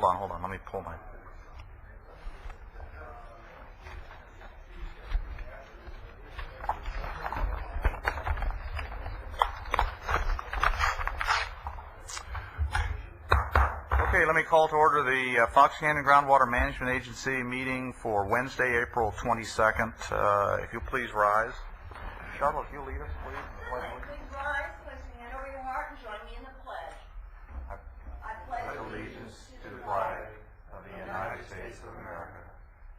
hold on. Let me pull my... Okay, let me call to order the Fox Canyon Groundwater Management Agency meeting for Wednesday, April 22nd. If you please rise. Charlotte, if you lead us, please. Please rise, place your hand over your heart, and join me in the pledge. I pledge Allegiance to the flag of the United States of America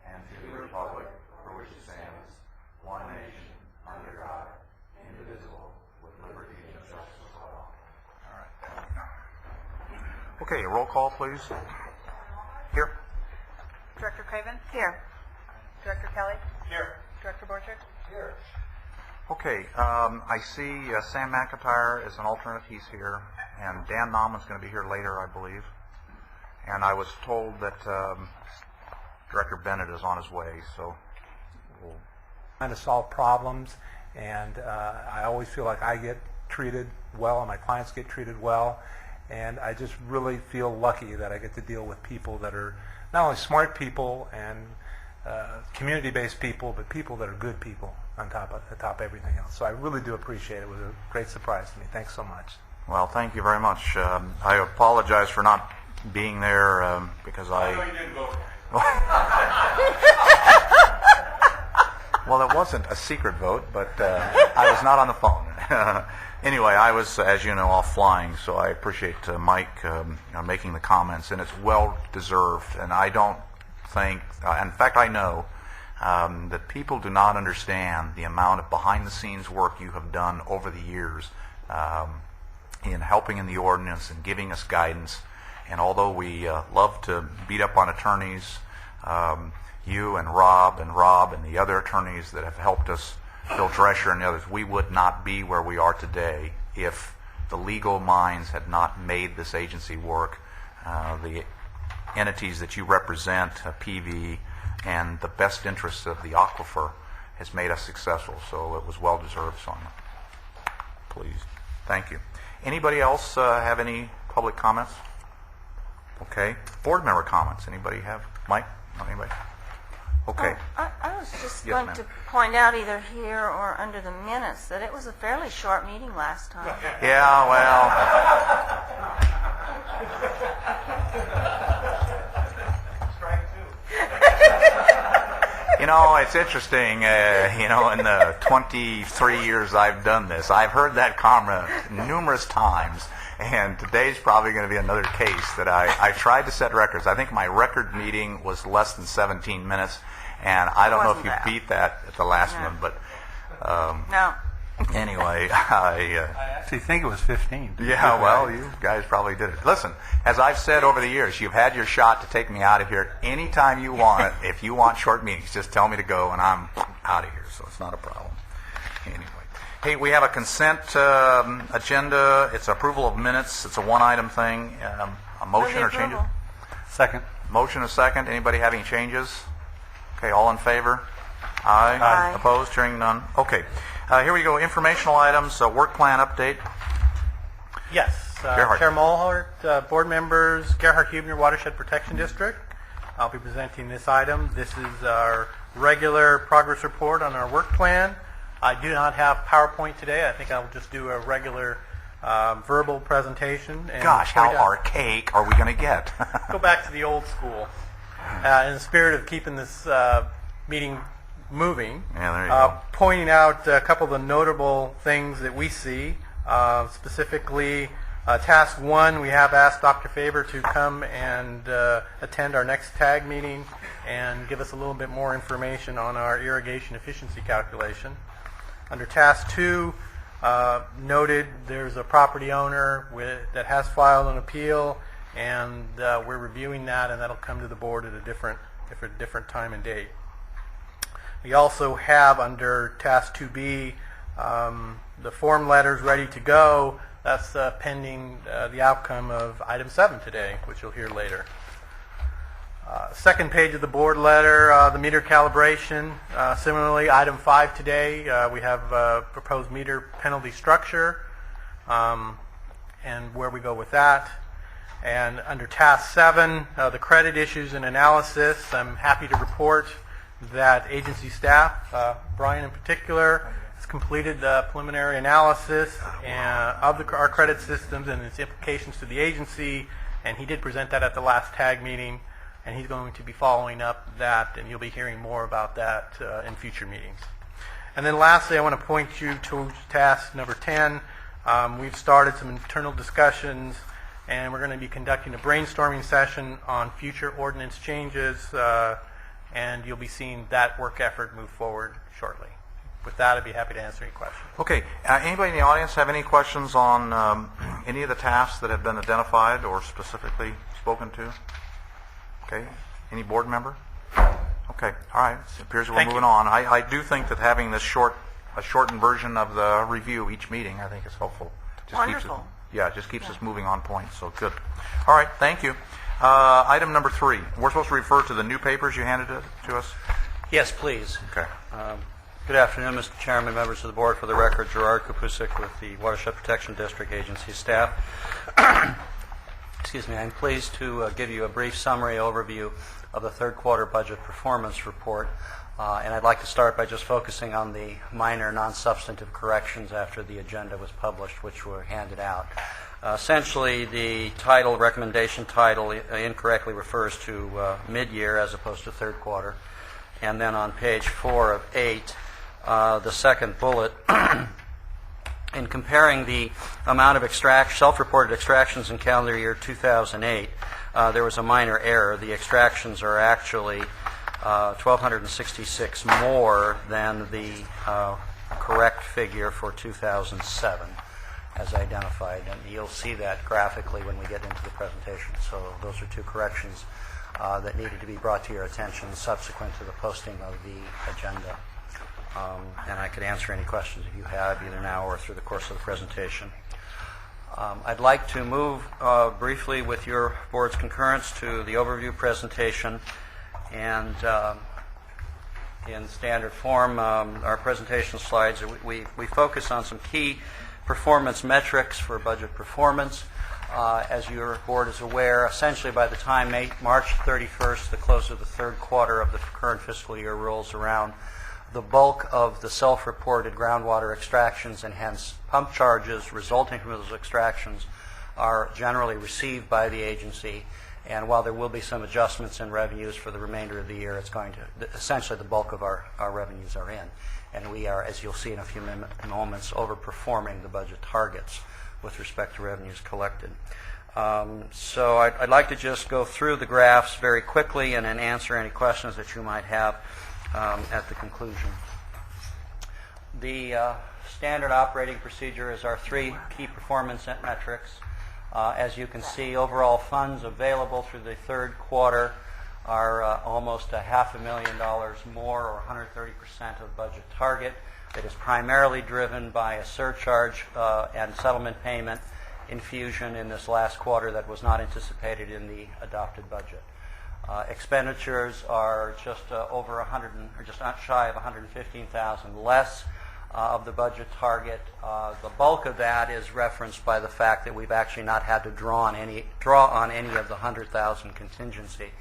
and to the republic for which it stands, one nation, under God, indivisible, with liberty and justice for all. All right. Okay, roll call, please. Here. Director Craven? Here. Director Kelly? Here. Director Borchert? Here. Okay, I see Sam McIntyre is an alternate. He's here. And Dan Nauman's going to be here later, I believe. And I was told that Director Bennett is on his way, so we'll... Trying to solve problems, and I always feel like I get treated well and my clients get treated well, and I just really feel lucky that I get to deal with people that are not only smart people and community-based people, but people that are good people on top of everything else. So I really do appreciate it. It was a great surprise to me. Thanks so much. Well, thank you very much. I apologize for not being there because I... you didn't vote. Well, it wasn't a secret vote, but I was not on the phone. Anyway, I was, as you know, off flying, so I appreciate Mike making the comments, and it's well-deserved. And I don't think, in fact, I know that people do not understand the amount of behind-the-scenes work you have done over the years in helping in the ordinance and giving us guidance. And although we love to beat up on attorneys, you and Rob and the other attorneys that have helped us, Bill Drescher and the others, we would not be where we are today if the legal minds had not made this agency work. The entities that you represent, PV, and the best interests of the aquifer has made us successful, so it was well-deserved, Sonia. Please. Thank you. Anybody else have any public comments? Okay. Board member comments. Anybody have? Mike? Not anybody? Okay. I was just Yes, going ma'am. to point out either here or under the minutes that it was a fairly short meeting last time. Yeah, well. You know, it's interesting, in the 23 years I've done this, I've heard that comment numerous times, and today's probably going to be another case that I tried to set records. I think my record meeting was less than 17 minutes, and I don't know if you beat that at the last one, but No. anyway, I actually think it was 15. yeah, well, you guys probably did it. Listen, as I've said over the years, you've had your shot to take me out of here anytime you want it. If you want short meetings, just tell me to go, and I'm out of here, so it's not a problem. Anyway. Hey, we have a consent agenda. It's approval of minutes. It's a one-item thing. A motion or changes? Second. Motion a second. Anybody have any changes? Okay, all in favor? Aye. Aye. Opposed? Hearing none. Okay. Here we go. Informational items. Work plan update. Yes. Gerhard. Chair Mulhart, board members, Gerhard Hubner, Watershed Protection District. I'll be presenting this item. This is our regular progress report on our work plan. I do not have PowerPoint today. I think I'll just do a regular verbal presentation. And Gosh, how point out- archaic are we going to get? Go back to the old school. In the spirit of keeping this meeting moving, Yeah, there you go. pointing out a couple of the notable things that we see. Specifically, Task 1, we have asked Dr. Faber to come and attend our next TAG meeting and give us a little bit more information on our irrigation efficiency calculation. Under Task 2, noted there's a property owner that has filed an appeal, and we're reviewing that, and that'll come to the board at a different time and date. We also have under Task 2B the form letters ready to go. That's pending the outcome of Item 7 today, which you'll hear later. Second page of the board letter, the meter calibration. Similarly, Item 5 today, we have proposed meter penalty structure and where we go with that. And under Task 7, the credit issues and analysis, I'm happy to report that agency staff, Brian in particular, has completed the preliminary analysis of our credit systems and its implications to the agency, and he did present that at the last TAG meeting, and he's going to be following up that, and you'll be hearing more about that in future meetings. And then lastly, I want to point you to task number 10. We've started some internal discussions, and we're going to be conducting a brainstorming session on future ordinance changes, and you'll be seeing that work effort move forward shortly. With that, I'd be happy to answer any questions. Okay. Anybody in the audience have any questions on any of the tasks that have been identified or specifically spoken to? Okay. Any board member? Okay. All right. It appears we're moving on. I do think that having this a shortened version of the review each meeting, I think is helpful. Wonderful. Just keeps us moving on point. So good. All right. Thank you. Item number 3. We're supposed to refer to the new papers you handed to us? Yes, please. Okay. Good afternoon, Mr. Chairman, members of the board. For the record, Gerard Kapusik with the Watershed Protection District Agency staff. Excuse me. I'm pleased to give you a brief summary overview of the third quarter budget performance report. And I'd like to start by just focusing on the minor non-substantive corrections after the agenda was published, which were handed out. Essentially, the recommendation title incorrectly refers to mid-year as opposed to third quarter. And then on page 4 of 8, the second bullet, in comparing the amount of self-reported extractions in calendar year 2008, there was a minor error. The extractions are actually 1,266 more than the correct figure for 2007 as identified. And you'll see that graphically when we get into the presentation. So those are two corrections that needed to be brought to your attention subsequent to the posting of the agenda. And I could answer any questions if you have, either now or through the course of the presentation. I'd like to move briefly with your board's concurrence to the overview presentation. And in standard form, our presentation slides, we focus on some key performance metrics for budget performance. As your board is aware, essentially by the time March 31st, the close of the third quarter of the current fiscal year rolls around, the bulk of the self-reported groundwater extractions and hence pump charges resulting from those extractions are generally received by the agency. And while there will be some adjustments in revenues for the remainder of the year, it's going to, essentially the bulk of our revenues are in. And we are, as you'll see in a few moments, overperforming the budget targets with respect to revenues collected. So I'd like to just go through the graphs very quickly and then answer any questions that you might have at the conclusion. The standard operating procedure is our 3 key performance metrics. As you can see, overall funds available through the third quarter are almost $500,000 more, or 130% of budget target. It is primarily driven by a surcharge and settlement payment infusion in this last quarter that was not anticipated in the adopted budget. Expenditures are just over 100, or just not shy of 115,000 less of the budget target. The bulk of that is referenced by the fact that we've actually not had to draw on any of the 100,000 contingency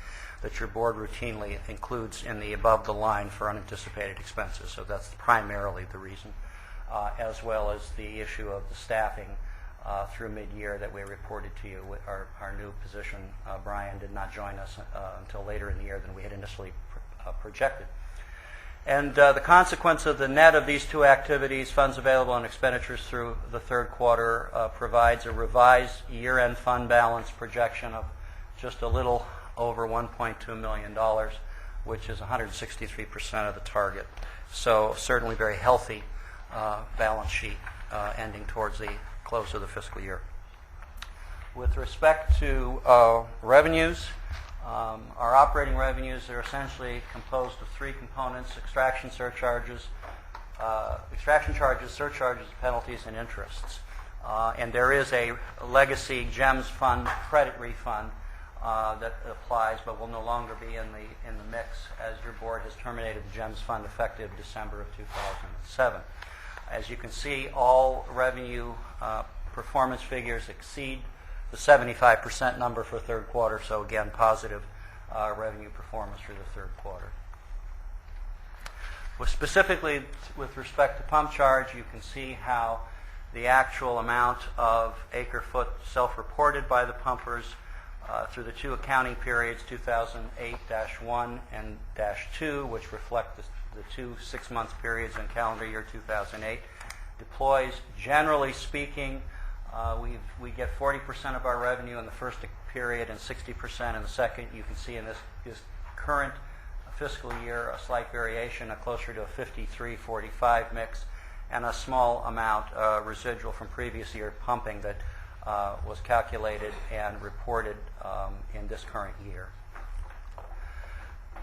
that your board routinely includes in the above the line for unanticipated expenses. So that's primarily the reason, as well as the issue of the staffing through mid-year that we reported to you. Our new position, Brian, did not join us until later in the year than we had initially projected. And the consequence of the net of these two activities, funds available and expenditures through the third quarter, provides a revised year-end fund balance projection of just a little over $1.2 million, which is 163% of the target. So certainly very healthy balance sheet ending towards the close of the fiscal year. With respect to revenues, our operating revenues are essentially composed of 3 components: extraction charges, surcharges, penalties, and interests. And there is a legacy GEMS fund credit refund that applies, but will no longer be in the mix, as your board has terminated the GEMS fund effective December of 2007. As you can see, all revenue performance figures exceed the 75% number for third quarter, so again, positive revenue performance for the third quarter. Well, specifically with respect to pump charge, you can see how the actual amount of acre-foot self-reported by the pumpers through the two accounting periods, 2008-1 and -2, which reflect the two 6-month periods in calendar year 2008, deploys. Generally speaking, we get 40% of our revenue in the first period and 60% in the second. You can see in this current fiscal year a slight variation, closer to a 53-45 mix, and a small amount residual from previous year pumping that was calculated and reported in this current year.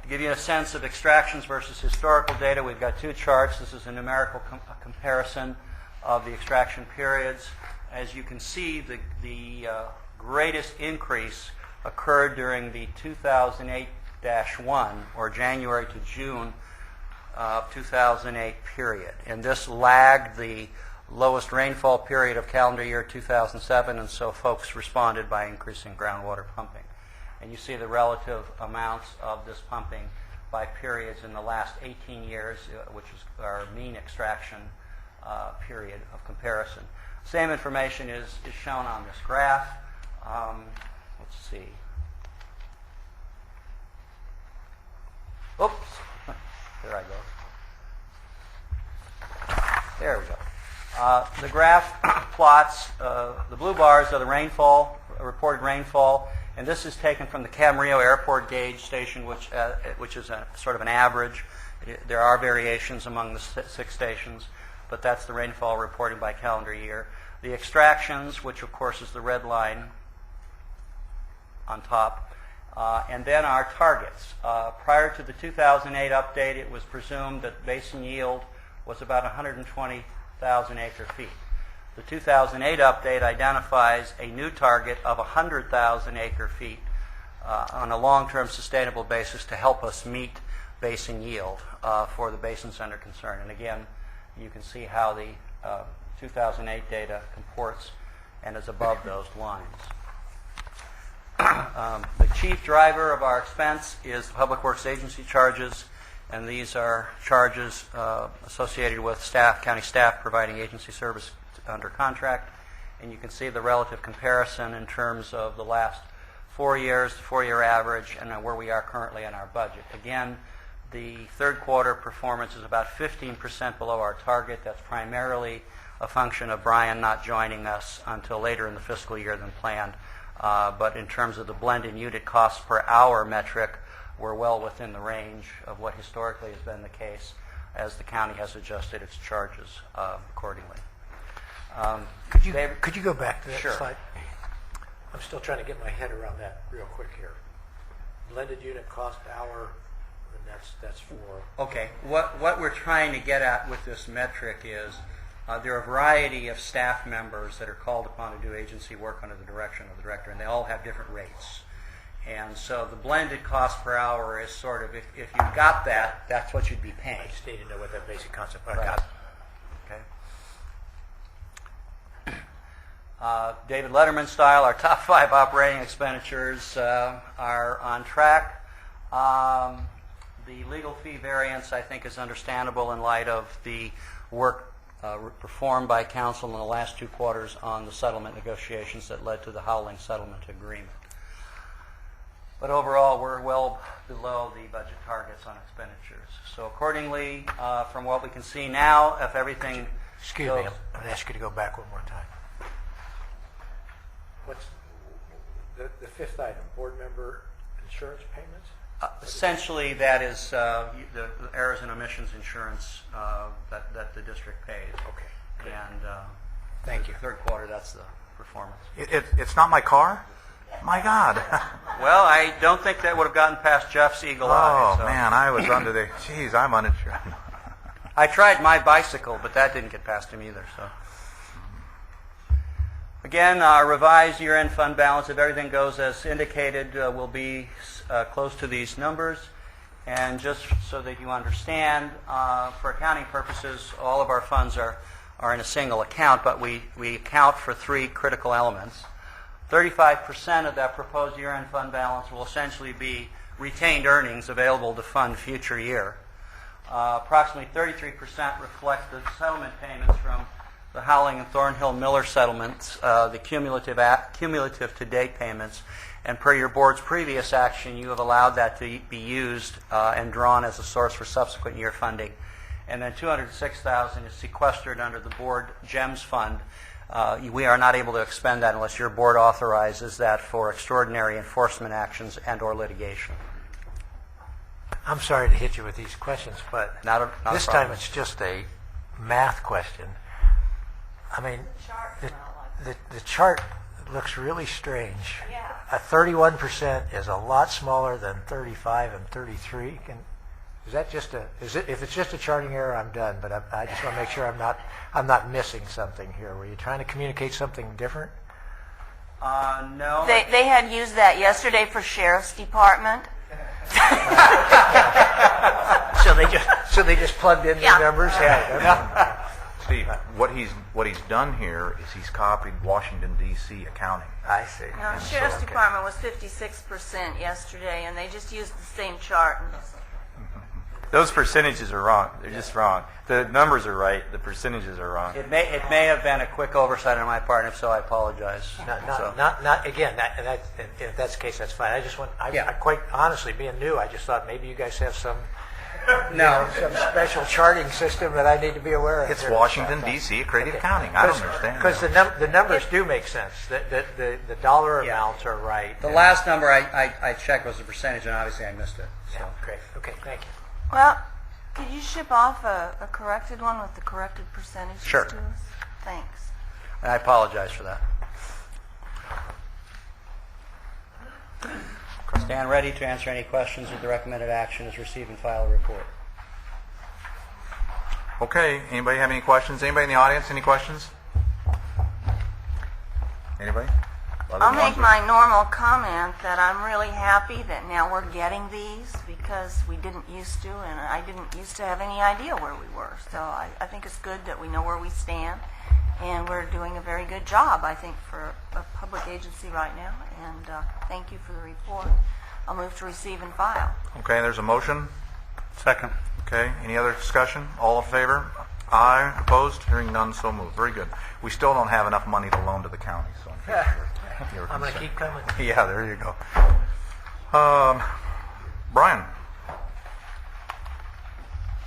To give you a sense of extractions versus historical data, we've got two charts. This is a numerical comparison of the extraction periods. As you can see, the greatest increase occurred during the 2008-1, or January to June of 2008 period. And this lagged the lowest rainfall period of calendar year 2007, and so folks responded by increasing groundwater pumping. And you see the relative amounts of this pumping by periods in the last 18 years, which is our mean extraction period of comparison. Same information is shown on this graph. Let's see. Oops. There I go. There we go. The graph plots, the blue bars are the rainfall, reported rainfall, and this is taken from the Camarillo Airport gauge station, which is a sort of an average. There are variations among the 6 stations, but that's the rainfall reported by calendar year. The extractions, which of course is the red line on top, and then our targets. Prior to the 2008 update, it was presumed that basin yield was about 120,000 acre-feet. The 2008 update identifies a new target of 100,000 acre-feet on a long-term sustainable basis to help us meet basin yield for the basins under concern. And again, you can see how the 2008 data comports and is above those lines. The chief driver of our expense is the Public Works Agency charges, and these are charges associated with county staff providing agency service under contract. And you can see the relative comparison in terms of the last 4 years, the 4-year average, and where we are currently in our budget. Again, the third quarter performance is about 15% below our target. That's primarily a function of Brian not joining us until later in the fiscal year than planned. But in terms of the blended unit cost per hour metric, we're well within the range of what historically has been the case as the county has adjusted its charges accordingly. Could you go back to that Sure. slide? I'm still trying to get my head around that real quick here. Blended unit cost per hour, and that's for... Okay. What we're trying to get at with this metric is there are a variety of staff members that are called upon to do agency work under the direction of the director, and they all have different rates. And so the blended cost per hour is sort of, if you've got that, that's what you'd be paying. I just need to know what that basic concept is. Right. Okay. David Letterman style, our top 5 operating expenditures are on track. The legal fee variance, I think, is understandable in light of the work performed by council in the last 2 quarters on the settlement negotiations that led to the Howling settlement agreement. But overall, we're well below the budget targets on expenditures. So accordingly, from what we can see now, if everything Excuse me, I'm going to ask you to go back one more time. What's the 5th item, board member insurance payments? Essentially, that is the errors and omissions insurance that the district pays. Okay. Good. And Thank you. third quarter, that's the performance. It's not my car? My God. Well, I don't think that would have gotten past Jeff's eagle eye. Oh, So. man, I was under the... Geez, I'm uninsured. I tried my bicycle, but that didn't get past him either. So, again, our revised year-end fund balance, if everything goes as indicated, will be close to these numbers. And just so that you understand, for accounting purposes, all of our funds are in a single account, but we account for 3 critical elements. 35% of that proposed year-end fund balance will essentially be retained earnings available to fund future year. Approximately 33% reflect the settlement payments from the Howling and Thornhill Miller settlements, the cumulative to-date payments, and per your board's previous action, you have allowed that to be used and drawn as a source for subsequent year funding. And then $206,000 is sequestered under the board GEMS fund. We are not able to expend that unless your board authorizes that for extraordinary enforcement actions and/or litigation. I'm sorry to hit you with these questions, but Not a this problem. time it's just a math question. I mean, the chart looks really strange. Yeah. A 31% is a lot smaller than 35 and 33. Is that just if it's just a charting error, I'm done. But I just want to make sure I'm not missing something here. Were you trying to communicate something different? No. They had used that yesterday for Sheriff's Department. So they just plugged in Yeah. the numbers. Yeah. Steve, what he's done here is he's copied Washington D.C. accounting. I see. No, Sheriff's Department was 56% yesterday, and they just used the same chart. Those percentages are wrong. They're just wrong. The numbers are right. The percentages are wrong. It may have been a quick oversight on my part, and if so, I apologize. Not again. If that's the case, that's fine. I just want. I quite honestly, being new, I just thought maybe you guys have some some special charting system that I need to be aware of. It's Washington D.C. accredited accounting. I don't understand. Because the numbers do make sense. The dollar amounts are right. The last number I checked was the percentage, and obviously I missed it. So. Yeah, great. Okay, thank you. Well, could you ship off a corrected one with the corrected percentages Sure. to us? Thanks. And I apologize for that. Stand ready to answer any questions with the recommended action as receive and file a report. Okay, anybody have any questions? Anybody in the audience, any questions? Anybody? Other I'll than make ones my normal comment that I'm really happy that now we're getting these because we didn't used to, and I didn't used to have any idea where we were. So I think it's good that we know where we stand, and we're doing a very good job, I think, for a public agency right now. And thank you for the report. I'll move to receive and file. Okay, there's a motion. Second. Okay, any other discussion? All in favor? Aye. Opposed? Hearing none, so moved. Very good. We still don't have enough money to loan to the county, so you're I'm going to keep coming. Yeah, there you go. Brian.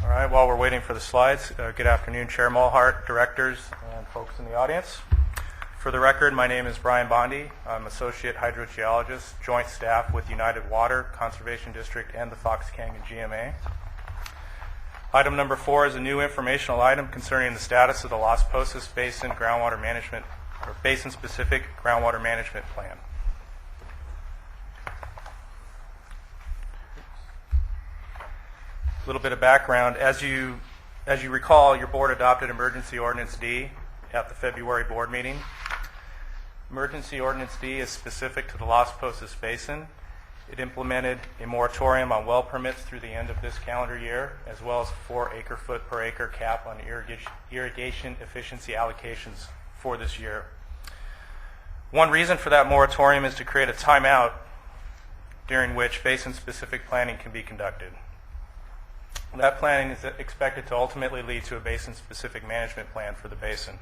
All right, while we're waiting for the slides, good afternoon, Chair Mulhart, directors, and folks in the audience. For the record, my name is Brian Bondi. I'm Associate Hydrogeologist, Joint Staff with United Water, Conservation District, and the Fox Canyon GMA. Item number 4 is a new informational item concerning the status of the Las Posas Basin Groundwater Management, or Basin-Specific Groundwater Management Plan. A little bit of background. As you recall, your board adopted Emergency Ordinance D at the February board meeting. Emergency Ordinance D is specific to the Las Posas Basin. It implemented a moratorium on well permits through the end of this calendar year, as well as a 4 acre-foot per acre cap on irrigation efficiency allocations for this year. One reason for that moratorium is to create a timeout during which basin-specific planning can be conducted. That planning is expected to ultimately lead to a basin-specific management plan for the basin.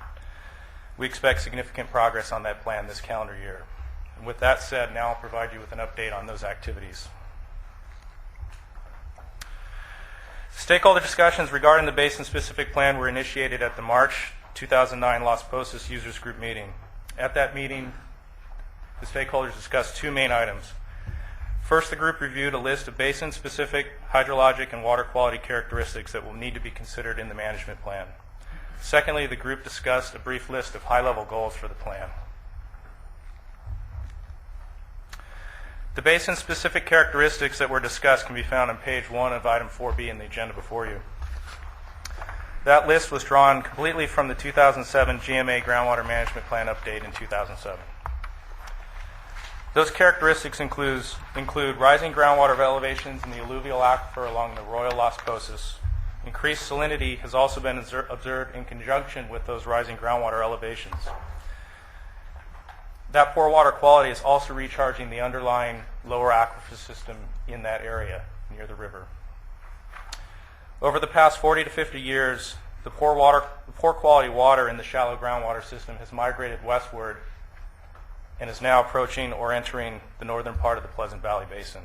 We expect significant progress on that plan this calendar year. And with that said, now I'll provide you with an update on those activities. Stakeholder discussions regarding the basin-specific plan were initiated at the March 2009 Las Posas Users Group meeting. At that meeting, the stakeholders discussed 2 main items. First, the group reviewed a list of basin-specific hydrologic and water quality characteristics that will need to be considered in the management plan. Secondly, the group discussed a brief list of high-level goals for the plan. The basin-specific characteristics that were discussed can be found on page 1 of item 4B in the agenda before you. That list was drawn completely from the 2007 GMA Groundwater Management Plan update in 2007. Those characteristics include rising groundwater elevations in the alluvial aquifer along the Royal Las Posas. Increased salinity has also been observed in conjunction with those rising groundwater elevations. That poor water quality is also recharging the underlying lower aquifer system in that area near the river. Over the past 40 to 50 years, the poor quality water in the shallow groundwater system has migrated westward and is now approaching or entering the northern part of the Pleasant Valley Basin.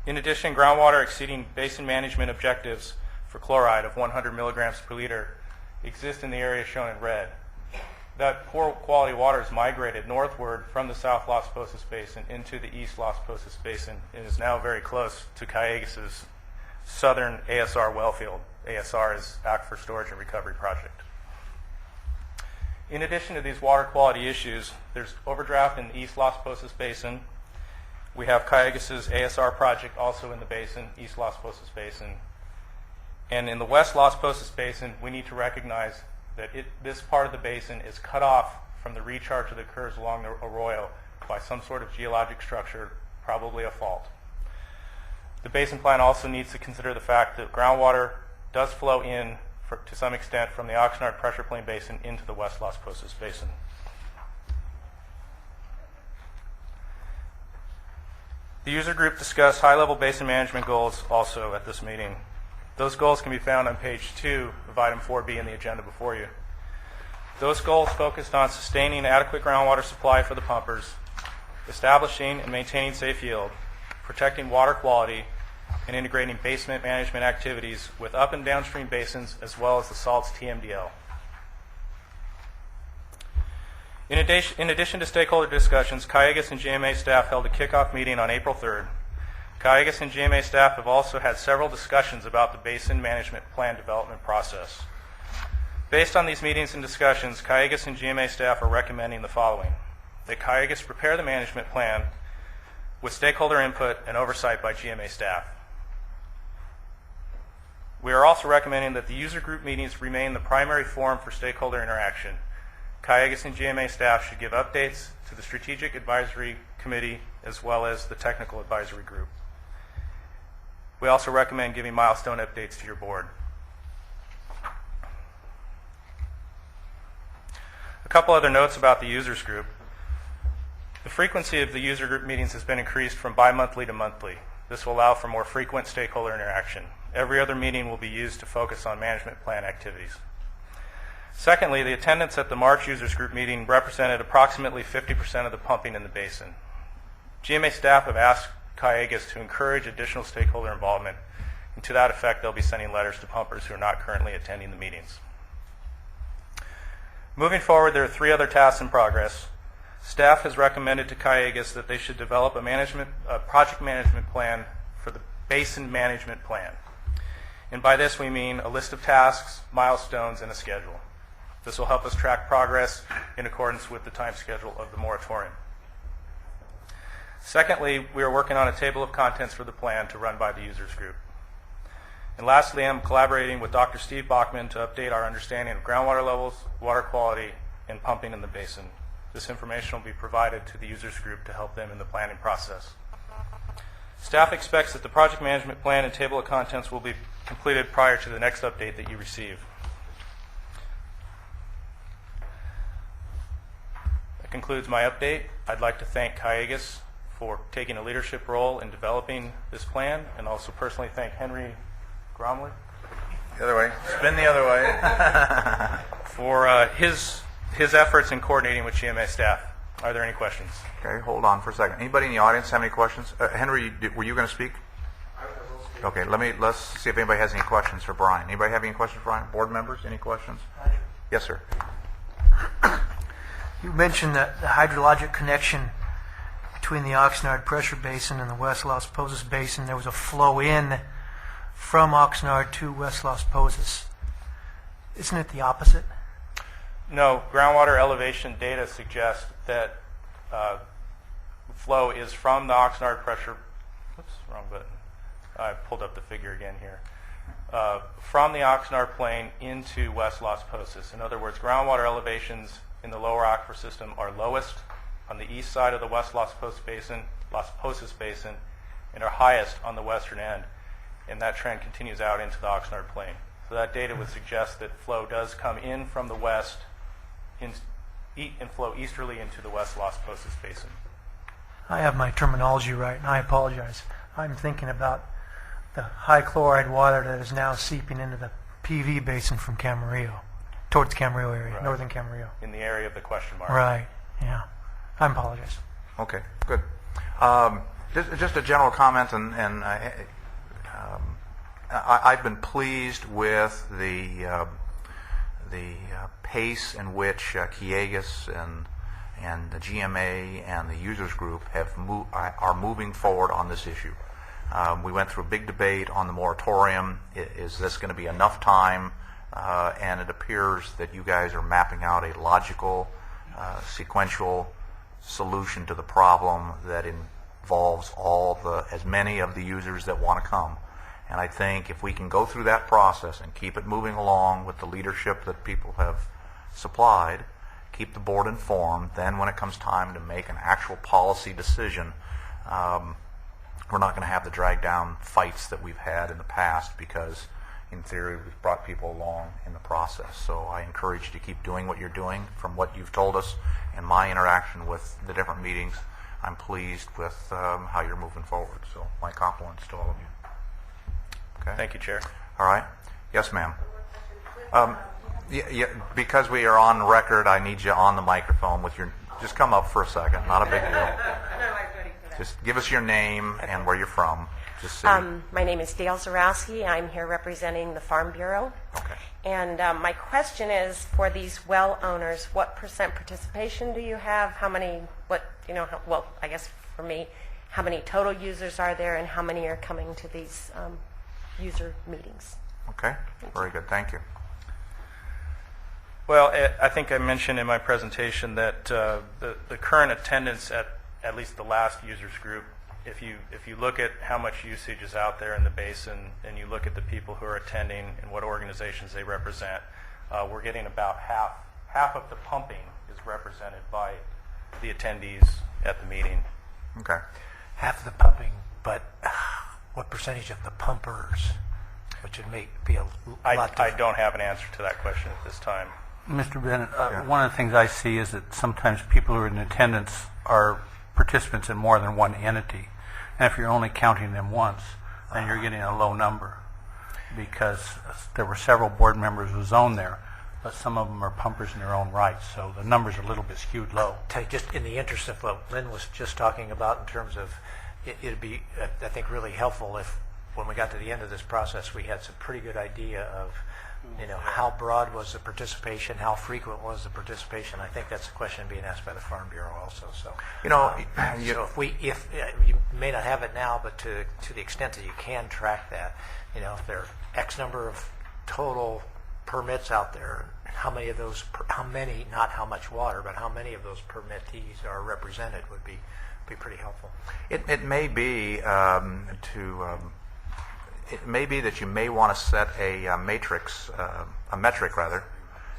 In addition, groundwater exceeding basin management objectives for chloride of 100 milligrams per liter exist in the area shown in red. That poor quality water has migrated northward from the South Las Posas Basin into the East Las Posas Basin and is now very close to Calleguas's southern ASR well field. ASR is Aquifer Storage and Recovery Project. In addition to these water quality issues, there's overdraft in the East Las Posas Basin. We have Calleguas's ASR project also in the basin, East Las Posas Basin. And in the West Las Posas Basin, we need to recognize that this part of the basin is cut off from the recharge that occurs along the arroyo by some sort of geologic structure, probably a fault. The basin plan also needs to consider the fact that groundwater does flow in to some extent from the Oxnard Pressure Plain Basin into the West Las Posas Basin. The user group discussed high-level basin management goals also at this meeting. Those goals can be found on page 2 of item 4B in the agenda before you. Those goals focused on sustaining adequate groundwater supply for the pumpers, establishing and maintaining safe yield, protecting water quality, and integrating basement management activities with up and downstream basins as well as the salts TMDL. In addition to stakeholder discussions, Calleguas and GMA staff held a kickoff meeting on April 3rd. Calleguas and GMA staff have also had several discussions about the basin management plan development process. Based on these meetings and discussions, Calleguas and GMA staff are recommending the following: that Calleguas prepare the management plan with stakeholder input and oversight by GMA staff. We are also recommending that the user group meetings remain the primary forum for stakeholder interaction. Calleguas and GMA staff should give updates to the Strategic Advisory Committee as well as the Technical Advisory Group. We also recommend giving milestone updates to your board. A couple other notes about the users group. The frequency of the user group meetings has been increased from bi-monthly to monthly. This will allow for more frequent stakeholder interaction. Every other meeting will be used to focus on management plan activities. Secondly, the attendance at the March users group meeting represented approximately 50% of the pumping in the basin. GMA staff have asked Calleguas to encourage additional stakeholder involvement, and to that effect, they'll be sending letters to pumpers who are not currently attending the meetings. Moving forward, there are 3 other tasks in progress. Staff has recommended to Calleguas that they should develop a project management plan for the basin management plan. And by this we mean a list of tasks, milestones, and a schedule. This will help us track progress in accordance with the time schedule of the moratorium. Secondly, we are working on a table of contents for the plan to run by the users group. And lastly, I'm collaborating with Dr. Steve Bachman to update our understanding of groundwater levels, water quality, and pumping in the basin. This information will be provided to the users group to help them in the planning process. Staff expects that the project management plan and table of contents will be completed prior to the next update that you receive. That concludes my update. I'd like to thank Calleguas for taking a leadership role in developing this plan, and also personally thank Henry Gromley. The other way. Spin the other way. For his efforts in coordinating with GMA staff. Are there any questions? Okay, hold on for a second. Anybody in the audience have any questions? Henry, were you going to speak? Okay, let's see if anybody has any questions for Brian. Anybody have any questions for Brian? Board members, any questions? Yes, sir. You mentioned that the hydrologic connection between the Oxnard Pressure Basin and the West Las Posas Basin. There was a flow in from Oxnard to West Las Posas. Isn't it the opposite? No, groundwater elevation data suggests that flow is from the Oxnard pressure. Oops, wrong button. I pulled up the figure again here. From the Oxnard plain into West Las Posas. In other words, groundwater elevations in the lower aquifer system are lowest on the east side of the West Las Posas Basin, and are highest on the western end. And that trend continues out into the Oxnard plain. So that data would suggest that flow does come in from the west and flow easterly into the West Las Posas Basin. I have my terminology right, and I apologize. I'm thinking about the high chloride water that is now seeping into the PV basin from Camarillo, towards Camarillo area, Right. northern Camarillo. In the area of the question mark. Right, yeah. I apologize. Okay, good. Just a general comment, and I've been pleased with the pace in which Kiegas and the GMA and the users group are moving forward on this issue. We went through a big debate on the moratorium. Is this going to be enough time? And it appears that you guys are mapping out a logical, sequential solution to the problem that involves as many of the users that want to come. And I think if we can go through that process and keep it moving along with the leadership that people have supplied, keep the board informed, then when it comes time to make an actual policy decision, we're not going to have the drag down fights that we've had in the past, because in theory we've brought people along in the process. So I encourage you to keep doing what you're doing. From what you've told us and my interaction with the different meetings, I'm pleased with how you're moving forward. So my compliments to all of you. Okay. Thank you, Chair. All right. Yes, ma'am. Because we are on record, I need you on the microphone with your. Just come up for a second. Not a big deal. Just give us your name and where you're from. Just so My name is Dale Zarowski. I'm here representing the Farm Bureau. Okay. And my question is, for these well owners, what percent participation do you have? How many, well, I guess for me, how many total users are there, and how many are coming to these user meetings? Okay. Very good. Thank you. Well, I think I mentioned in my presentation that the current attendance at least the last users group, if you look at how much usage is out there in the basin, and you look at the people who are attending and what organizations they represent, we're getting about half of the pumping is represented by the attendees at the meeting. Okay. Half of the pumping, but what percentage of the pumpers? Which would be a lot I different. don't have an answer to that question at this time. Mr. Bennett, one of the things I see is that sometimes people who are in attendance are participants in more than one entity. And if you're only counting them once, then you're getting a low number, because there were several board members who zoned there, but some of them are pumpers in their own right, so the numbers are a little bit skewed low. Just in the interest of what Lynn was just talking about in terms of, it'd be, I think, really helpful if when we got to the end of this process, we had some pretty good idea of, how broad was the participation, how frequent was the participation. I think that's a question being asked by the Farm Bureau also. So, so if you may not have it now, but to the extent that you can track that, if there are X number of total permits out there, how many, not how much water, but how many of those permittees are represented would be pretty helpful. It may be it may be that you may want to set a metric rather,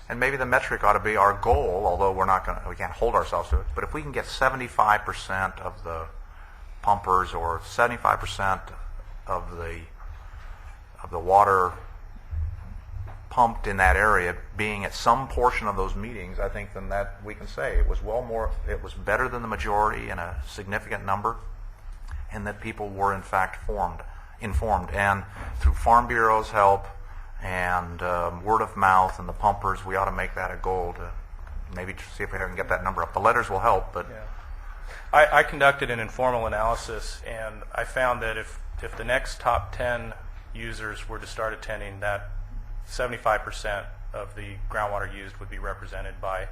and maybe the metric ought to be our goal. Although we can't hold ourselves to it. But if we can get 75% of the pumpers or 75% of the water pumped in that area being at some portion of those meetings, I think then that we can say it was better than the majority in a significant number, and that people were in fact informed. And through Farm Bureau's help and word of mouth and the pumpers, we ought to make that a goal to maybe see if we can get that number up. The letters will help, but I conducted an informal analysis, and I found that if the next top 10 users were to start attending, that 75% of the groundwater used would be represented by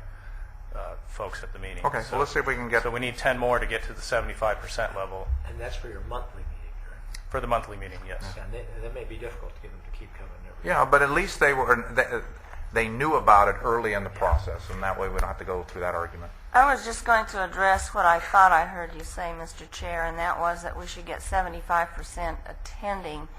folks at the meeting. Okay, so let's see if we can get. So we need 10 more to get to the 75% level. And that's for your monthly meeting, right? For the monthly meeting, yes. And that may be difficult to get them to keep coming every Yeah, but at least they knew about it early in the process, and that way we don't have to go through that argument. I was just going to address what I thought I heard you say, Mr. Chair, and that was that we should get 75% attending.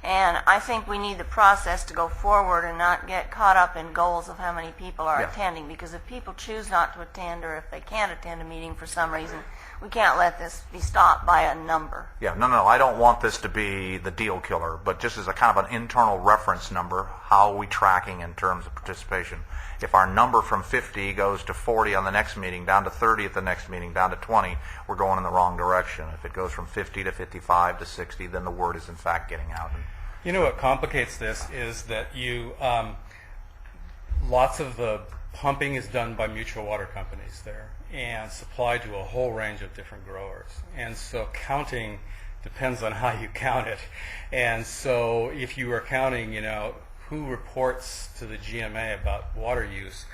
And I think we need the process to go forward and not get caught up in goals of how many people are Yeah. attending. Because if people choose not to attend, or if they can't attend a meeting for some reason, we can't let this be stopped by a number. Yeah, no, I don't want this to be the deal killer, but just as a kind of an internal reference number, how are we tracking in terms of participation? If our number from 50 goes to 40 on the next meeting, down to 30 at the next meeting, down to 20, we're going in the wrong direction. If it goes from 50 to 55 to 60, then the word is in fact getting out. You know what complicates this is that lots of the pumping is done by mutual water companies there and supplied to a whole range of different growers. And so counting depends on how you count it. And so if you are counting, who reports to the GMA about water use,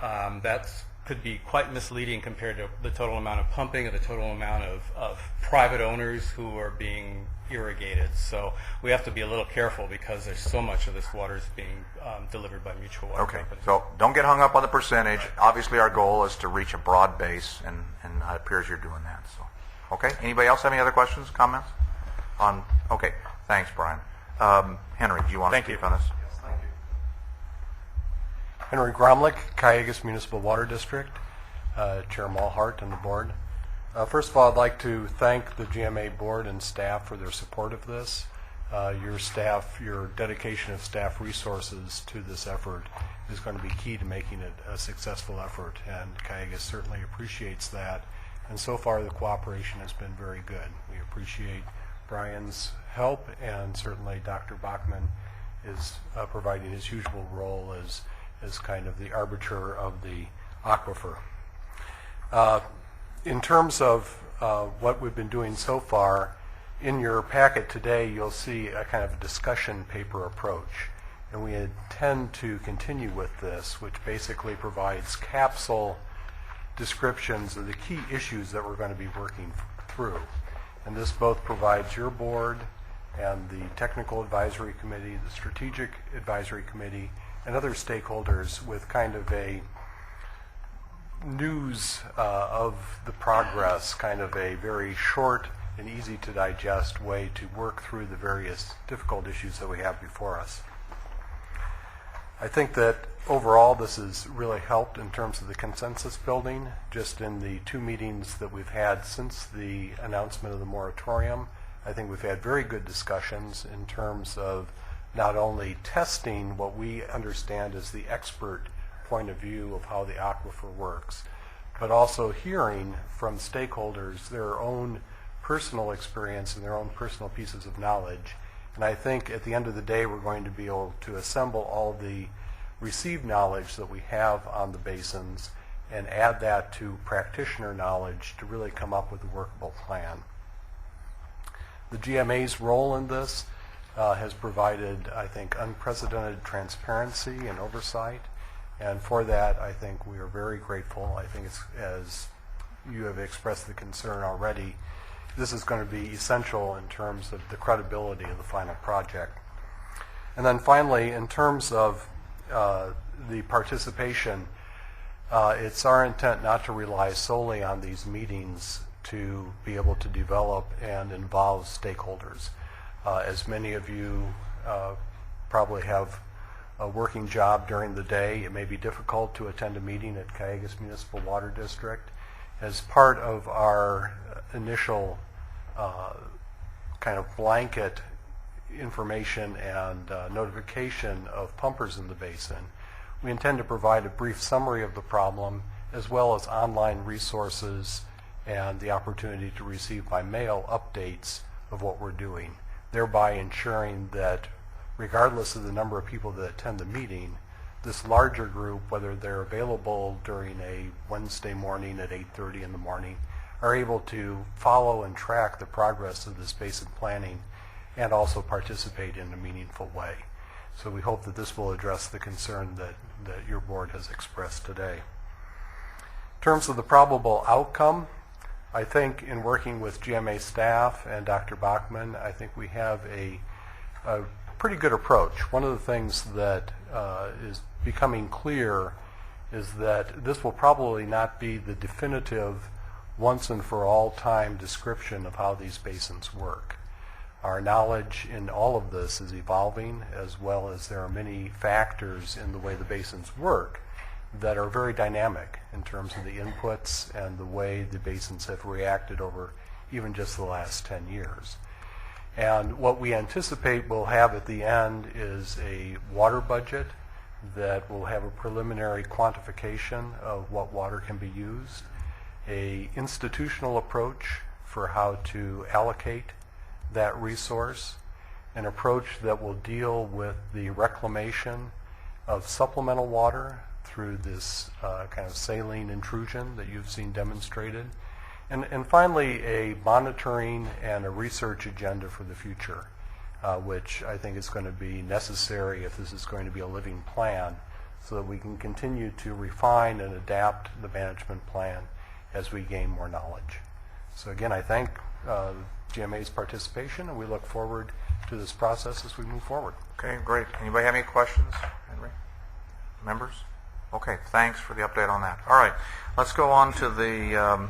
that could be quite misleading compared to the total amount of pumping or the total amount of private owners who are being irrigated. So we have to be a little careful because there's so much of this water is being delivered by mutual water Okay, companies. so don't get hung up on the percentage. Obviously, our goal is to reach a broad base, and it appears you're doing that. So, okay. Anybody else have any other questions, comments? Okay, thanks, Brian. Henry, do you want to speak on this? Henry Gromlich, Cayugas Municipal Water District, Chair Malhart and the board. First of all, I'd like to thank the GMA board and staff for their support of this. Your dedication of staff resources to this effort is going to be key to making it a successful effort, and Cayugas certainly appreciates that. And so far, the cooperation has been very good. We appreciate Brian's help, and certainly Dr. Bachman is providing his usual role as kind of the arbiter of the aquifer. In terms of what we've been doing so far, in your packet today you'll see a kind of a discussion paper approach, and we intend to continue with this, which basically provides capsule descriptions of the key issues that we're going to be working through. And this both provides your board and the Technical Advisory Committee, the Strategic Advisory Committee, and other stakeholders with kind of a news of the progress, kind of a very short and easy to digest way to work through the various difficult issues that we have before us. I think that overall this has really helped in terms of the consensus building. Just in the 2 meetings that we've had since the announcement of the moratorium, I think we've had very good discussions in terms of not only testing what we understand as the expert point of view of how the aquifer works, but also hearing from stakeholders their own personal experience and their own personal pieces of knowledge. And I think at the end of the day, we're going to be able to assemble all the received knowledge that we have on the basins and add that to practitioner knowledge to really come up with a workable plan. The GMA's role in this has provided, I think, unprecedented transparency and oversight. And for that, I think we are very grateful. I think it's, as you have expressed the concern already, this is going to be essential in terms of the credibility of the final project. And then finally, in terms of the participation, it's our intent not to rely solely on these meetings to be able to develop and involve stakeholders. As many of you probably have a working job during the day, it may be difficult to attend a meeting at Cayugas Municipal Water District. As part of our initial kind of blanket information and notification of pumpers in the basin, we intend to provide a brief summary of the problem as well as online resources and the opportunity to receive by mail updates of what we're doing, thereby ensuring that regardless of the number of people that attend the meeting, this larger group, whether they're available during a Wednesday morning at 8:30 in the morning, are able to follow and track the progress of this basin planning and also participate in a meaningful way. So we hope that this will address the concern that your board has expressed today. In terms of the probable outcome, I think in working with GMA staff and Dr. Bachman, I think we have a pretty good approach. One of the things that is becoming clear is that this will probably not be the definitive once and for all time description of how these basins work. Our knowledge in all of this is evolving, as well as there are many factors in the way the basins work that are very dynamic in terms of the inputs and the way the basins have reacted over even just the last 10 years. And what we anticipate we'll have at the end is a water budget that will have a preliminary quantification of what water can be used, a institutional approach for how to allocate that resource, an approach that will deal with the reclamation of supplemental water through this kind of saline intrusion that you've seen demonstrated, and finally a monitoring and a research agenda for the future, which I think is going to be necessary if this is going to be a living plan, so that we can continue to refine and adapt the management plan as we gain more knowledge. So again, I thank GMA's participation, and we look forward to this process as we move forward. Okay, great. Anybody have any questions, Henry? Members? Okay, thanks for the update on that. All right, let's go on to the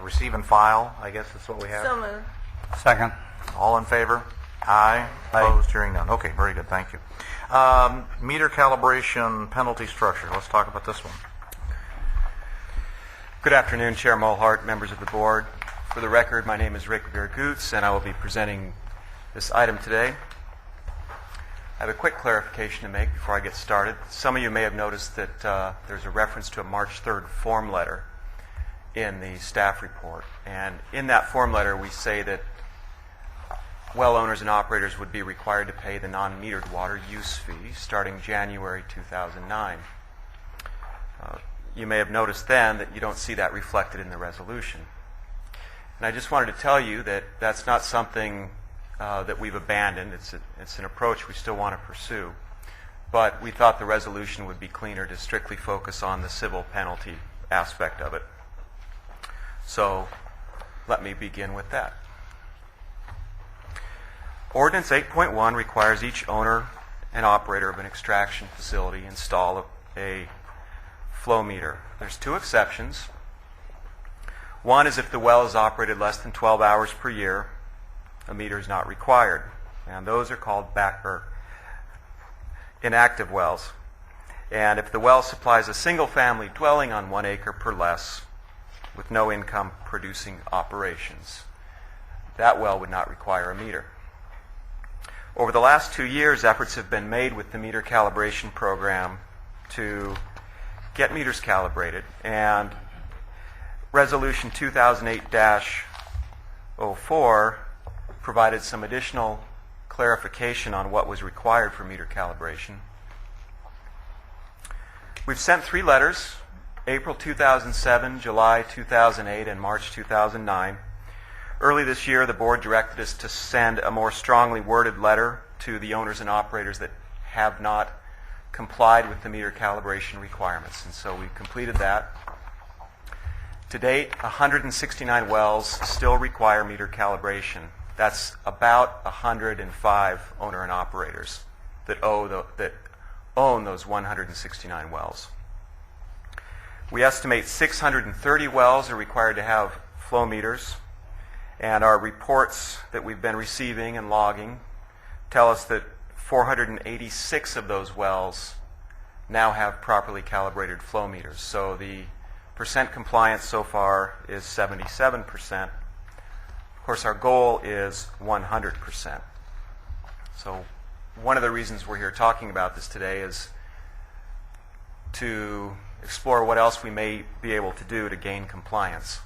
receive and file, I guess that's what we have. So moved. Second. All in favor? Aye. Opposed? Hearing none. Okay, very good. Thank you. Meter calibration penalty structure. Let's talk about this one. Good afternoon, Chair Mulhart, members of the board. For the record, my name is Rick Virgutz, and I will be presenting this item today. I have a quick clarification to make before I get started. Some of you may have noticed that there's a reference to a March 3rd form letter in the staff report. And in that form letter, we say that well owners and operators would be required to pay the non-metered water use fee starting January 2009. You may have noticed then that you don't see that reflected in the resolution. And I just wanted to tell you that that's not something that we've abandoned. It's an approach we still want to pursue. But we thought the resolution would be cleaner to strictly focus on the civil penalty aspect of it. So let me begin with that. Ordinance 8.1 requires each owner and operator of an extraction facility install a flow meter. There's two exceptions. One is if the well is operated less than 12 hours per year, a meter is not required. And those are called inactive wells. And if the well supplies a single-family dwelling on 1 acre per less with no income producing operations, that well would not require a meter. Over the last 2 years, efforts have been made with the meter calibration program to get meters calibrated, and Resolution 2008-04 provided some additional clarification on what was required for meter calibration. We've sent 3 letters, April 2007, July 2008, and March 2009. Early this year, the board directed us to send a more strongly worded letter to the owners and operators that have not complied with the meter calibration requirements, and so we've completed that. To date, 169 wells still require meter calibration. That's about 105 owner and operators that own those 169 wells. We estimate 630 wells are required to have flow meters, and our reports that we've been receiving and logging tell us that 486 of those wells now have properly calibrated flow meters. So the percent compliance so far is 77%. Of course, our goal is 100%. So one of the reasons we're here talking about this today is to explore what else we may be able to do to gain compliance.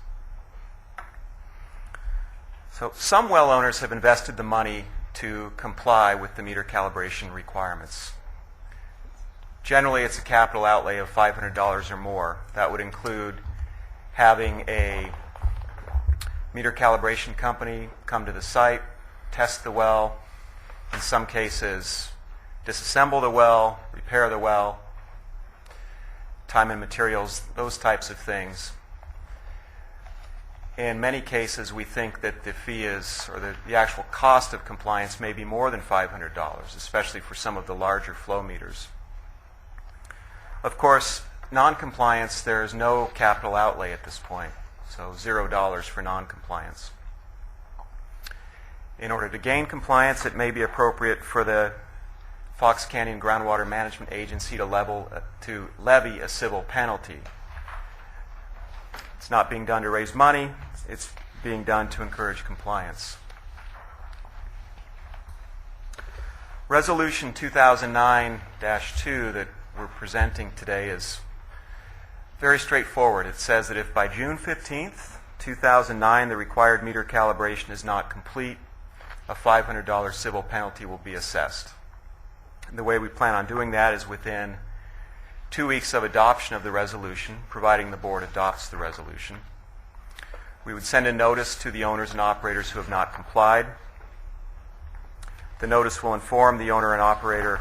So some well owners have invested the money to comply with the meter calibration requirements. Generally, it's a capital outlay of $500 or more. That would include having a meter calibration company come to the site, test the well, in some cases disassemble the well, repair the well, time and materials, those types of things. In many cases, we think that the fee is, or the actual cost of compliance may be more than $500, especially for some of the larger flow meters. Of course, non-compliance, there is no capital outlay at this point. so $0 for non-compliance. In order to gain compliance, it may be appropriate for the Fox Canyon Groundwater Management Agency to levy a civil penalty. It's not being done to raise money, it's being done to encourage compliance. Resolution 2009-2 that we're presenting today is very straightforward. It says that if by June 15th, 2009, the required meter calibration is not complete, a $500 civil penalty will be assessed. And the way we plan on doing that is within 2 weeks of adoption of the resolution, providing the board adopts the resolution. We would send a notice to the owners and operators who have not complied. The notice will inform the owner and operator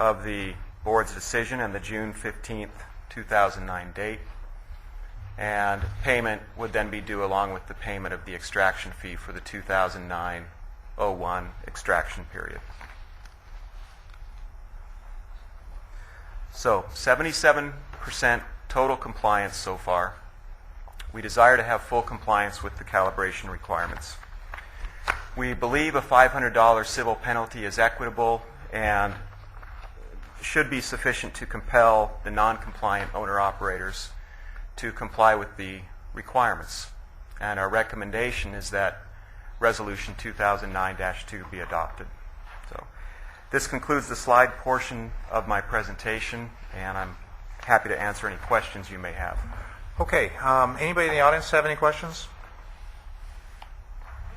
of the board's decision and the June 15th, 2009 date. And payment would then be due along with the payment of the extraction fee for the 2009-01 extraction period. So 77% total compliance so far. We desire to have full compliance with the calibration requirements. We believe a $500 civil penalty is equitable and should be sufficient to compel the non-compliant owner-operators to comply with the requirements. And our recommendation is that Resolution 2009-2 be adopted. So this concludes the slide portion of my presentation, and I'm happy to answer any questions you may have. Okay. Anybody in the audience have any questions?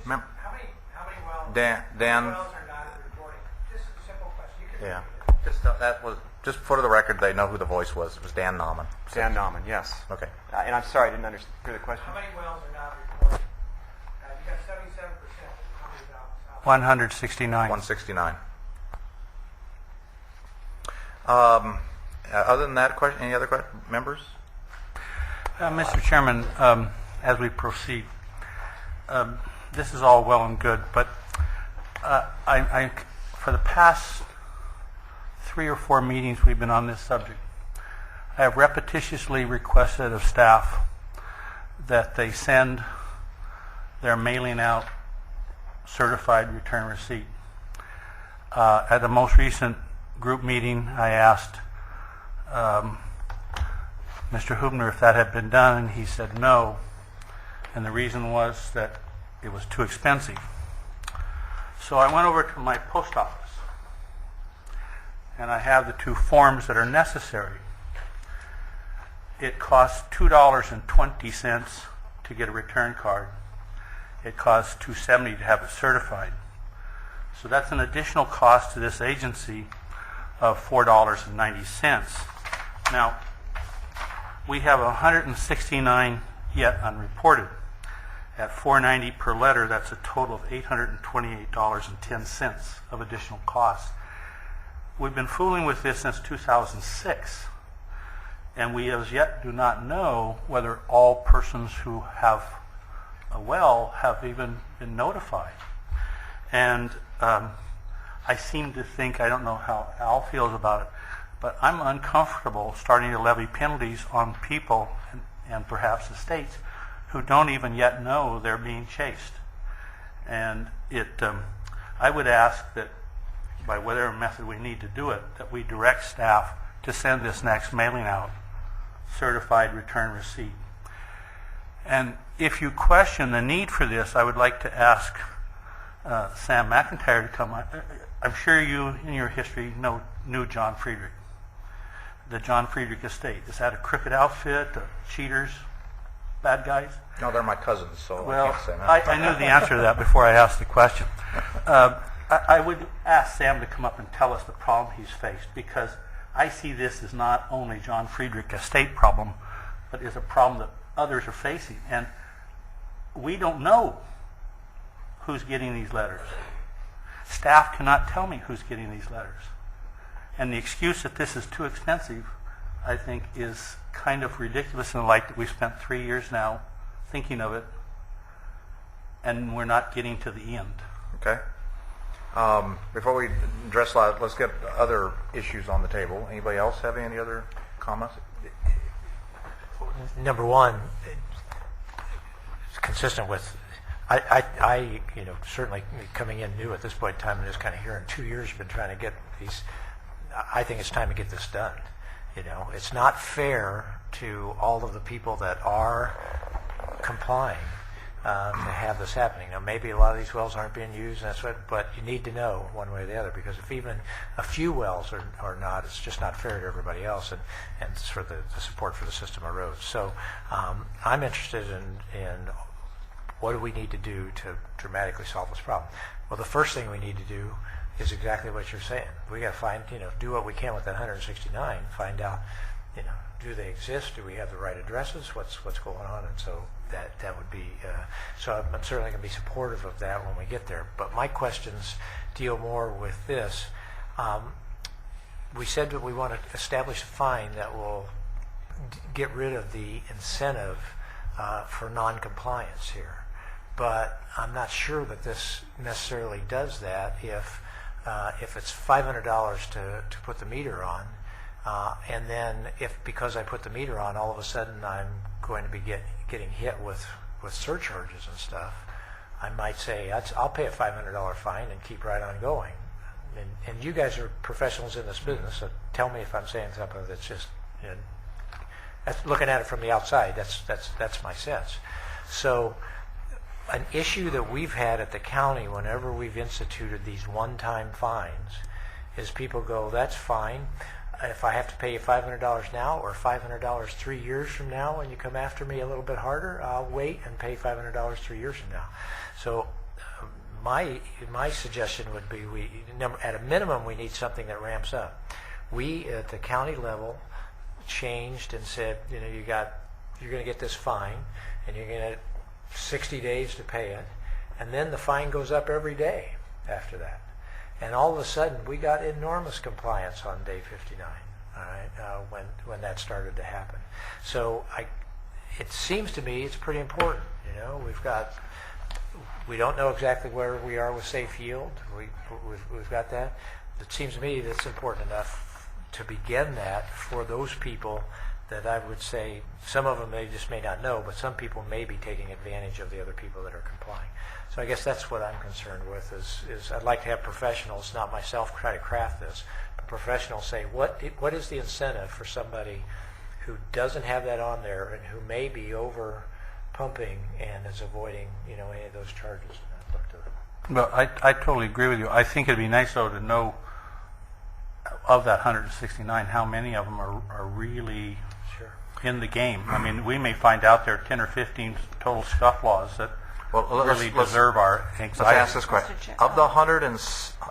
How many wells? Dan. Wells are not reporting. Just a simple question. You can Yeah. repeat it. That was just for the record. They know who the voice was. It was Dan Nauman. Dan Nauman, yes. Okay. And I'm sorry, I didn't hear the question. How many wells are not reporting? You got 77%. How many wells? 169. 169. Other than that, any other members? Mr. Chairman, as we proceed, this is all well and good, but I for the past 3 or 4 meetings we've been on this subject, I have repetitiously requested of staff that they send their mailing out certified return receipt. At the most recent group meeting, I asked Mr. Hubner if that had been done, and he said no. And the reason was that it was too expensive. So I went over to my post office, and I have the 2 forms that are necessary. It costs $2.20 to get a return card. It costs $2.70 to have it certified. So that's an additional cost to this agency of $4.90. Now, we have 169 yet unreported. At $4.90 per letter, that's a total of $828.10 of additional costs. We've been fooling with this since 2006, and we as yet do not know whether all persons who have a well have even been notified. And I seem to think, I don't know how Al feels about it, but I'm uncomfortable starting to levy penalties on people and perhaps the states who don't even yet know they're being chased. And I would ask that by whatever method we need to do it, that we direct staff to send this next mailing out, certified return receipt. And if you question the need for this, I would like to ask Sam McIntyre to come. I'm sure you, in your history, knew John Friedrich, the John Friedrich estate. Is that a crooked outfit, cheaters, bad guys? No, they're my cousins, so Well, I can't say that. I knew the answer to that before I asked the question. I would ask Sam to come up and tell us the problem he's faced, because I see this as not only John Friedrich estate problem, but is a problem that others are facing. And we don't know who's getting these letters. Staff cannot tell me who's getting these letters. And the excuse that this is too expensive, I think, is kind of ridiculous in the light that we've spent 3 years now thinking of it, and we're not getting to the end. Okay. Before we address that, let's get other issues on the table. Anybody else have any other comments? Number one, consistent with, certainly coming in new at this point in time and just kind of here in 2 years, been trying to get these. I think it's time to get this done. It's not fair to all of the people that are complying to have this happening. Now, maybe a lot of these wells aren't being used, but you need to know one way or the other, because if even a few wells are not, it's just not fair to everybody else, and for the support for the system erodes. So I'm interested in what do we need to do to dramatically solve this problem. Well, the first thing we need to do is exactly what you're saying. We got to find, do what we can with that 169, find out, do they exist? Do we have the right addresses? What's going on? And so that would be, so I'm certainly going to be supportive of that when we get there. But my questions deal more with this. We said that we want to establish a fine that will get rid of the incentive for non-compliance here. But I'm not sure that this necessarily does that if it's $500 to put the meter on, and then because I put the meter on, all of a sudden I'm going to be getting hit with surcharges and stuff, I might say, I'll pay a $500 fine and keep right on going. And you guys are professionals in this business, so tell me if I'm saying something that's just, that's looking at it from the outside, that's my sense. So an issue that we've had at the county whenever we've instituted these one-time fines is people go, that's fine. If I have to pay you $500 now or $500 3 years from now when you come after me a little bit harder, I'll wait and pay $500 3 years from now. So my suggestion would be at a minimum we need something that ramps up. We at the county level changed and said, you're going to get this fine and you're going to 60 days to pay it, and then the fine goes up every day after that. And all of a sudden, we got enormous compliance on day 59, all right, when that started to happen. So it seems to me it's pretty important. We don't know exactly where we are with safe yield. We've got that. It seems to me that's important enough to begin that for those people that I would say, some of them they just may not know, but some people may be taking advantage of the other people that are complying. So I guess that's what I'm concerned with is I'd like to have professionals, not myself, try to craft this, but professionals say, what is the incentive for somebody who doesn't have that on there and who may be over pumping and is avoiding any of those charges? And I'd look to it. Well, I totally agree with you. I think it'd be nice, though, to know of that 169, how many of them are really in the game. I mean, we may find out there are 10 or 15 total scufflaws that really deserve our anxiety. Let's ask this question. Of the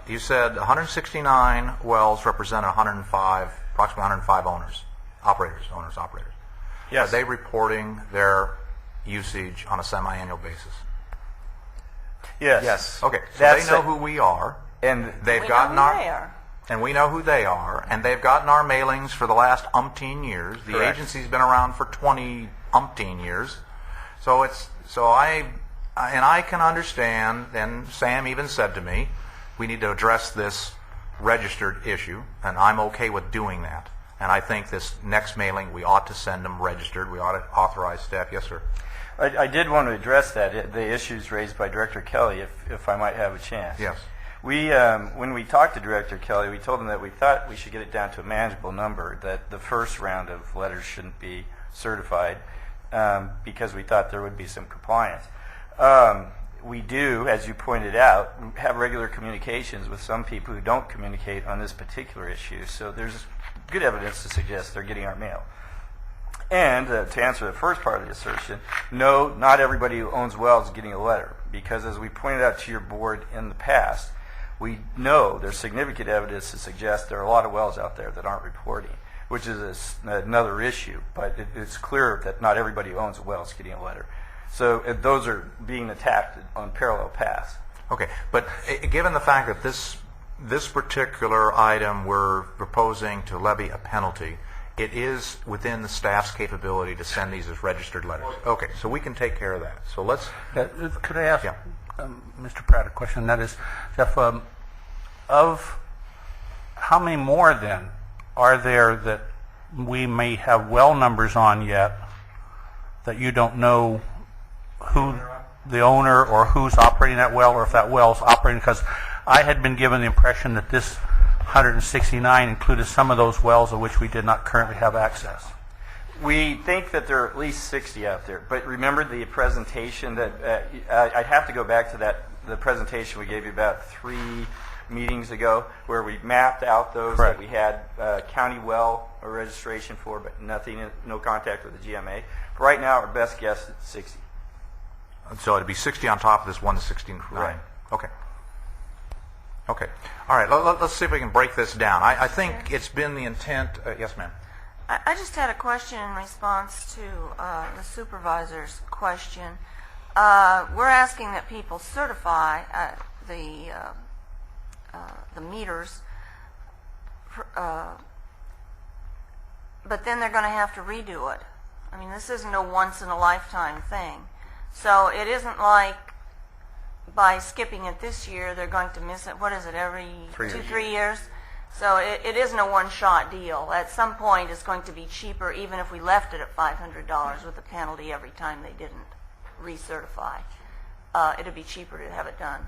you said 169 wells represent approximately 105 operators. Yes. Are they reporting their usage on a semi-annual basis? Yes. Okay. So they know who we are, and they've gotten and we know who they are, and they've gotten our mailings for the last umpteen years. The Correct. agency's been around for 20 umpteen years. So I can understand, and Sam even said to me, we need to address this registered issue, and I'm okay with doing that. And I think this next mailing, we ought to send them registered. We ought to authorize staff. Yes, sir. I did want to address the issues raised by Director Kelly, if I might have a chance. Yes. When we talked to Director Kelly, we told him that we thought we should get it down to a manageable number, that the first round of letters shouldn't be certified because we thought there would be some compliance. We do, as you pointed out, have regular communications with some people who don't communicate on this particular issue, so there's good evidence to suggest they're getting our mail. And to answer the first part of the assertion, no, not everybody who owns wells is getting a letter, because as we pointed out to your board in the past, we know there's significant evidence to suggest there are a lot of wells out there that aren't reporting, which is another issue, but it's clear that not everybody who owns a well is getting a letter. So those are being attacked on parallel paths. Okay, but given the fact that this particular item we're proposing to levy a penalty, it is within the staff's capability to send these as registered letters. Okay, so we can take care of that. So let's... Could I ask Mr. Pratt a question? That is, Jeff, of how many more then are there that we may have well numbers on yet that you don't know who the owner or who's operating that well, or if that well's operating, because I had been given the impression that this 169 included some of those wells of which we did not currently have access. We think that there are at least 60 out there, but remember the presentation that I'd have to go back to the presentation we gave you about 3 meetings ago, where we mapped out those Correct. that we had county well registration for, but no contact with the GMA. Right now, our best guess is 60. So it'd be 60 on top of this 169. Right. Okay. Okay. All right. Let's see if we can break this down. I think it's been the intent. Yes, ma'am. I just had a question in response to the supervisor's question. We're asking that people certify the meters, but then they're going to have to redo it. I mean, this isn't a once-in-a-lifetime thing. So it isn't like by skipping it this year, they're going to miss it, what is it, every 3 years? So it isn't a one-shot deal. At some point, it's going to be cheaper, even if we left it at $500 with a penalty every time they didn't recertify. It'd be cheaper to have it done.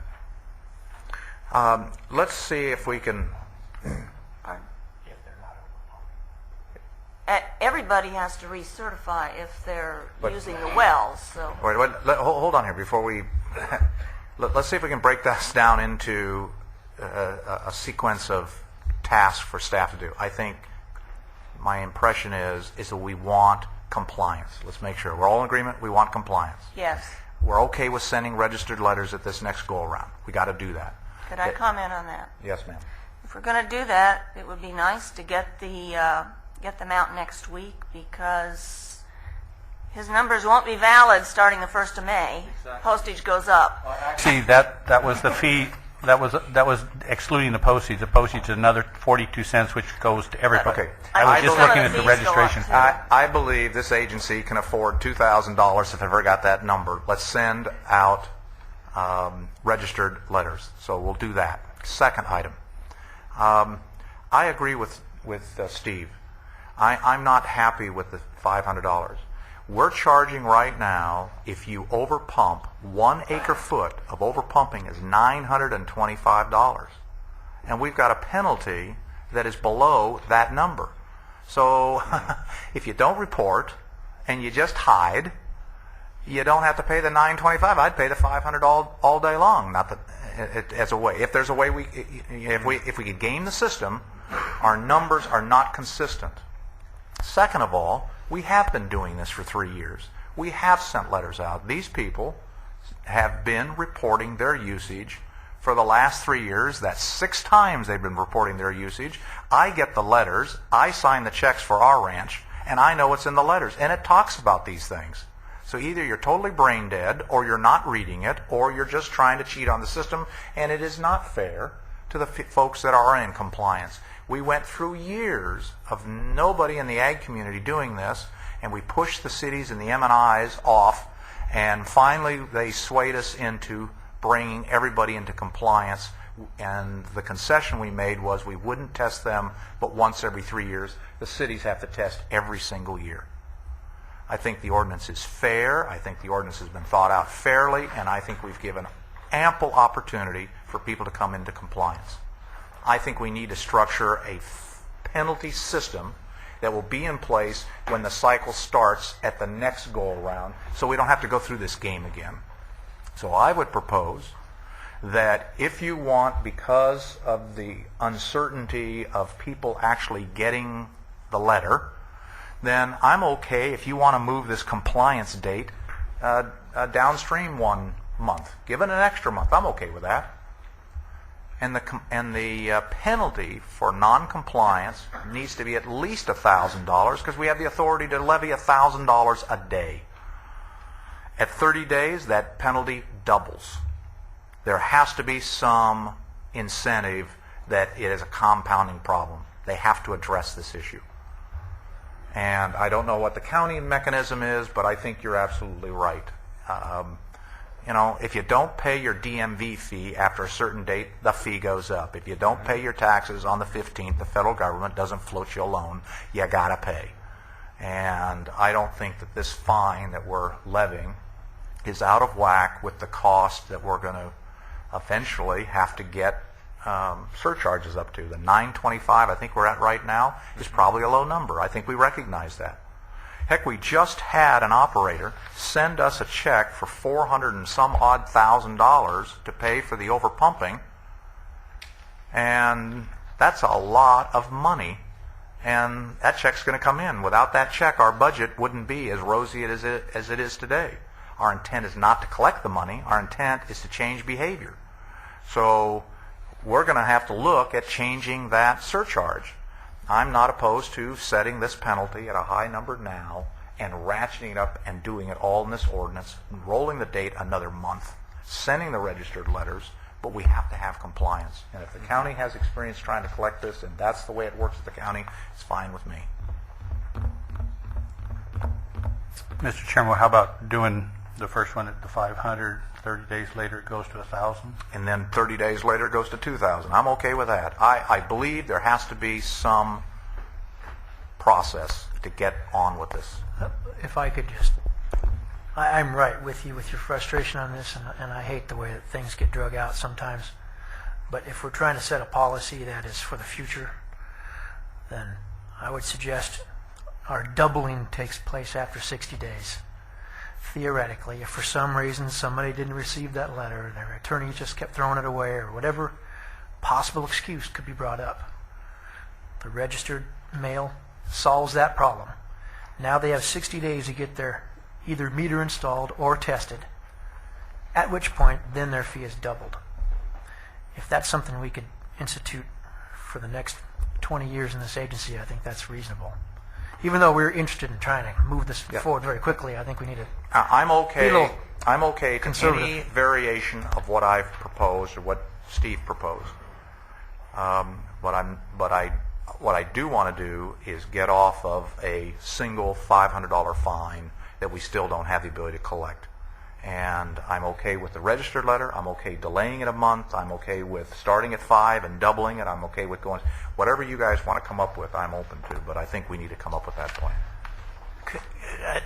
Let's see if we can. Pardon? Everybody has to recertify if they're using the wells. So. Wait, hold on here before we. Let's see if we can break this down into a sequence of tasks for staff to do. I think my impression is that we want compliance. Let's make sure we're all in agreement. We want compliance. Yes. We're okay with sending registered letters at this next go around. We got to do that. Could I comment on that? Yes, ma'am. If we're going to do that, it would be nice to get them out next week, because his numbers won't be valid starting the 1st of May. Exactly. Postage goes up. See, that was the fee. That was excluding the postage. The postage is another 42 cents, which goes to everybody. Okay. I was just some of looking the at the fees registration go up, fee. I believe this agency can afford $2,000 if they've ever got that number. Let's send out registered letters. So we'll do that. Second item. I agree with Steve. I'm not happy with the $500. We're charging right now, if you overpump, 1 acre foot of overpumping is $925. And we've got a penalty that is below that number. So if you don't report and you just hide, you don't have to pay the $925. I'd pay the $500 all day long. Not that as a way. If there's a way if we could game the system, our numbers are not consistent. Second of all, we have been doing this for 3 years. We have sent letters out. These people have been reporting their usage for the last 3 years. That's 6 times they've been reporting their usage. I get the letters. I sign the checks for our ranch, and I know what's in the letters. And it talks about these things. So either you're totally brain dead, or you're not reading it, or you're just trying to cheat on the system, and it is not fair to the folks that are in compliance. We went through years of nobody in the ag community doing this, and we pushed the cities and the M&Is off, and finally they swayed us into bringing everybody into compliance. And the concession we made was we wouldn't test them but once every 3 years. The cities have to test every single year. I think the ordinance is fair. I think the ordinance has been thought out fairly, and I think we've given ample opportunity for people to come into compliance. I think we need to structure a penalty system that will be in place when the cycle starts at the next go-around, so we don't have to go through this game again. So I would propose that if you want, because of the uncertainty of people actually getting the letter, then I'm okay if you want to move this compliance date downstream 1 month. Give it an extra month. I'm okay with that. And the penalty for non-compliance needs to be at least $1,000, because we have the authority to levy $1,000 a day. At 30 days, that penalty doubles. There has to be some incentive that it is a compounding problem. They have to address this issue. And I don't know what the county mechanism is, but I think you're absolutely right. If you don't pay your DMV fee after a certain date, the fee goes up. If you don't pay your taxes on the 15th, the federal government doesn't float you a loan. You got to pay. And I don't think that this fine that we're levying is out of whack with the cost that we're going to eventually have to get surcharges up to. The $9.25 I think we're at right now is probably a low number. I think we recognize that. Heck, we just had an operator send us a check for $400 and some odd thousand to pay for the overpumping, and that's a lot of money, and that check's going to come in. Without that check, our budget wouldn't be as rosy as it is today. Our intent is not to collect the money. Our intent is to change behavior. So we're going to have to look at changing that surcharge. I'm not opposed to setting this penalty at a high number now and ratcheting it up and doing it all in this ordinance, rolling the date another month, sending the registered letters, but we have to have compliance. And if the county has experience trying to collect this and that's the way it works at the county, it's fine with me. Mr. Chairman, how about doing the first one at the 500, 30 days later it goes to 1,000? And then 30 days later it goes to 2,000. I'm okay with that. I believe there has to be some process to get on with this. If I could just, I'm right with you with your frustration on this, and I hate the way that things get drug out sometimes. But if we're trying to set a policy that is for the future, then I would suggest our doubling takes place after 60 days. Theoretically, if for some reason somebody didn't receive that letter, their attorney just kept throwing it away, or whatever possible excuse could be brought up, the registered mail solves that problem. Now they have 60 days to get their either meter installed or tested, at which point then their fee is doubled. If that's something we could institute for the next 20 years in this agency, I think that's reasonable. Even though we're interested in trying to move this forward very quickly, I think we need to I'm okay. be a little I'm okay to conservative. any variation of what I've proposed or what Steve proposed. What I do want to do is get off of a single $500 fine that we still don't have the ability to collect. And I'm okay with the registered letter. I'm okay delaying it a month. I'm okay with starting at 5 and doubling it. I'm okay with going, whatever you guys want to come up with, I'm open to. But I think we need to come up with that plan.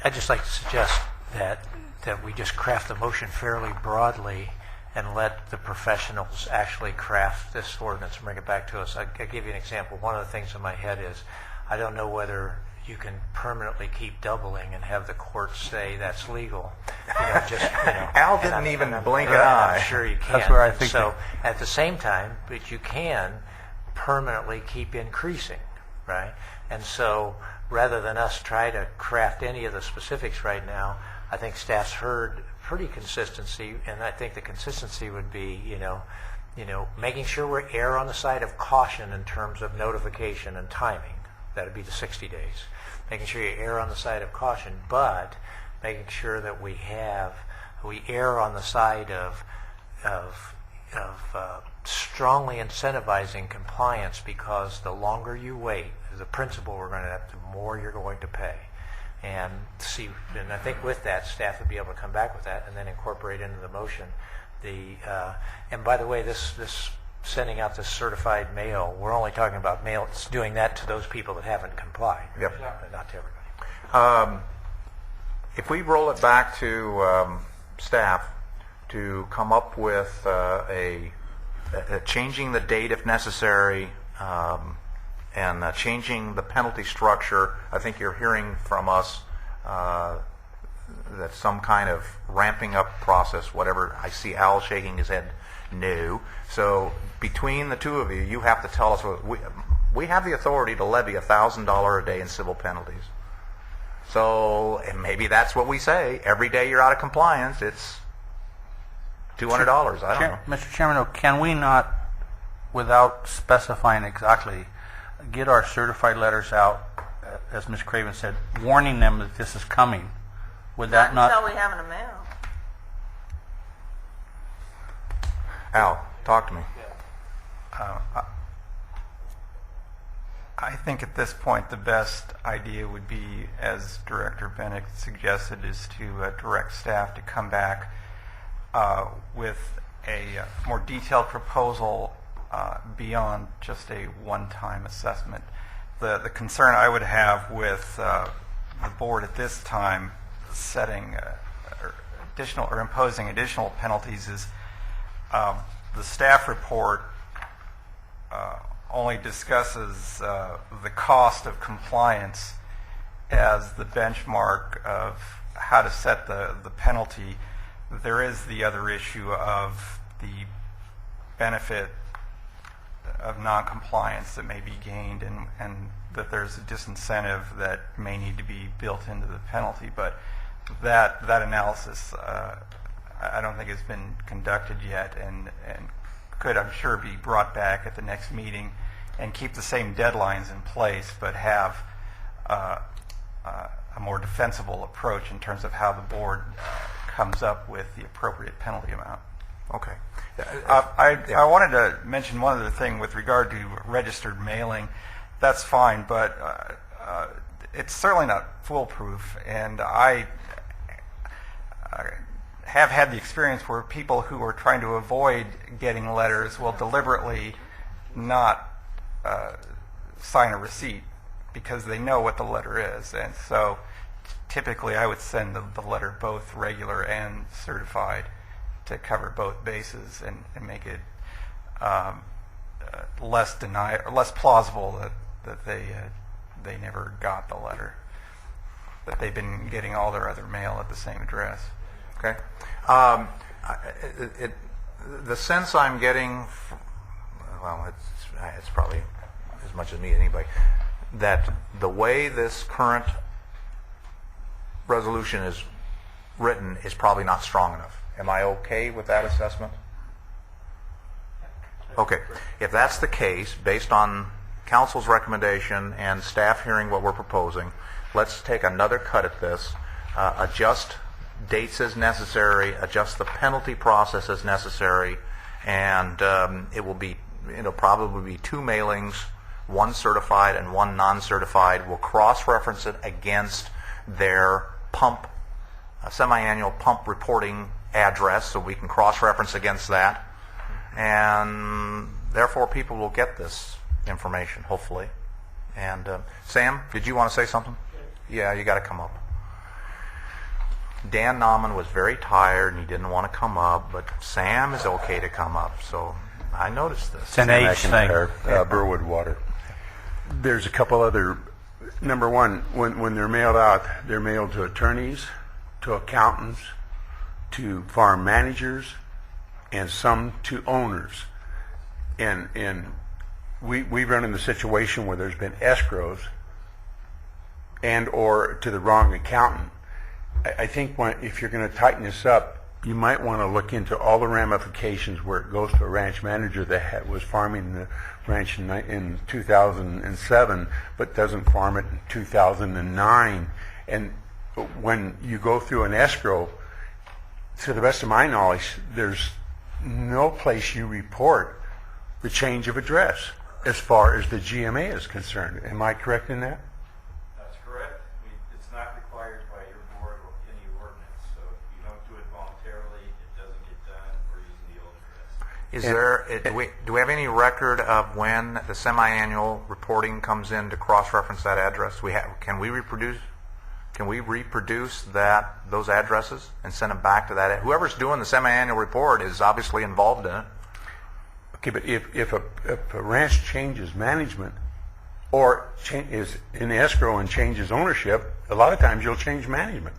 I'd just like to suggest that we just craft the motion fairly broadly and let the professionals actually craft this ordinance and bring it back to us. I'll give you an example. One of the things in my head is I don't know whether you can permanently keep doubling and have the courts say that's legal. Al didn't even blink an eye. I'm sure you can. That's where I think so. At the same time, but you can permanently keep increasing, right? And so, rather than us try to craft any of the specifics right now, I think staff's heard pretty consistency, and I think the consistency would be, making sure we err on the side of caution in terms of notification and timing. That would be the 60 days. Making sure you err on the side of caution, but making sure that we err on the side of strongly incentivizing compliance, because the longer you wait, the principle we're going to have, the more you're going to pay. And I think with that, staff would be able to come back with that and then incorporate into the motion and by the way, this sending out this certified mail, we're only talking about mail. It's doing that to those people that haven't complied, but not to everybody. If we roll it back to staff to come up with changing the date if necessary, and changing the penalty structure, I think you're hearing from us that some kind of ramping up process, whatever. I see Al shaking his head no. So between the two of you, you have to tell us. We have the authority to levy $1,000 a day in civil penalties. So and maybe that's what we say. Every day you're out of compliance, it's $200. I don't know. Mr. Chairman, can we not, without specifying exactly, get our certified letters out, as Ms. Craven said, warning them that this is coming? Would that not? Until we have an amount. Al, talk to me. I think at this point the best idea would be, as Director Bennett suggested, is to direct staff to come back with a more detailed proposal beyond just a one-time assessment. The concern I would have with the board at this time setting additional or imposing additional penalties is the staff report only discusses the cost of compliance as the benchmark of how to set the penalty. There is the other issue of the benefit of noncompliance that may be gained, and that there's a disincentive that may need to be built into the penalty. But that analysis, I don't think has been conducted yet, and could, I'm sure, be brought back at the next meeting and keep the same deadlines in place, but have a more defensible approach in terms of how the board comes up with the appropriate penalty amount. Okay. I wanted to mention one other thing with regard to registered mailing. That's fine, but it's certainly not foolproof. And I have had the experience where people who are trying to avoid getting letters will deliberately not sign a receipt because they know what the letter is. And so typically I would send the letter both regular and certified to cover both bases and make it less plausible that they never got the letter, that they've been getting all their other mail at the same address. Okay. The sense I'm getting, well, it's probably as much as me as anybody, that the way this current resolution is written is probably not strong enough. Am I okay with that assessment? Okay. If that's the case, based on council's recommendation and staff hearing what we're proposing, let's take another cut at this, adjust dates as necessary, adjust the penalty process as necessary, and it will be, probably be 2 mailings, one certified and one non-certified. We'll cross-reference it against their pump, semi-annual pump reporting address, so we can cross-reference against that, and therefore people will get this information, hopefully. And Sam, did you want to say something? Yeah, you got to come up. Dan Nauman was very tired and he didn't want to come up, but Sam is okay to come up, so I noticed this. It's an age thing. Burwood Water. There's a couple other. Number one, when they're mailed out, they're mailed to attorneys, to accountants, to farm managers, and some to owners. And we've run into a situation where there's been escrows and or to the wrong accountant. I think if you're going to tighten this up, you might want to look into all the ramifications where it goes to a ranch manager that was farming the ranch in 2007 but doesn't farm it in 2009. And when you go through an escrow, to the best of my knowledge, there's no place you report the change of address as far as the GMA is concerned. Am I correct in that? That's correct. It's not required by your board or any ordinance, so if you don't do it voluntarily, it doesn't get done. We're using the old address. Is there? Do we have any record of when the semi-annual reporting comes in to cross-reference that address? Can we reproduce those addresses and send them back to that? Whoever's doing the semi-annual report is obviously involved in it. Okay, but if a ranch changes management or is in escrow and changes ownership, a lot of times you'll change management.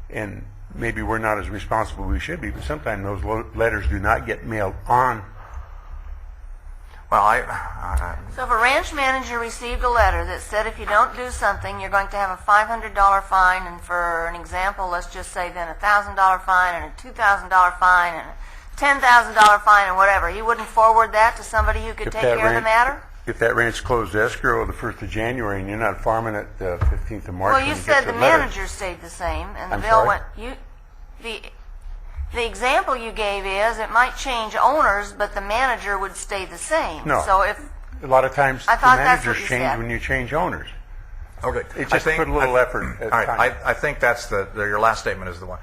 And maybe we're not as responsible as we should be, but sometimes those letters do not get mailed on. Well, So if a ranch manager received a letter that said if you don't do something, you're going to have a $500 fine, and for an example, let's just say then a $1,000 fine and a $2,000 fine and a $10,000 fine and whatever, he wouldn't forward that to somebody who could take care of the matter? If that ranch closed escrow the 1st of January and you're not farming it the 15th of March, Well, you said the manager stayed the same, and the bill went. The example you gave is it might change owners, but the manager would stay the same. No. So if a lot of times the managers change when you change owners. Okay. It just put a little effort. All right. I think that's your last statement is the one.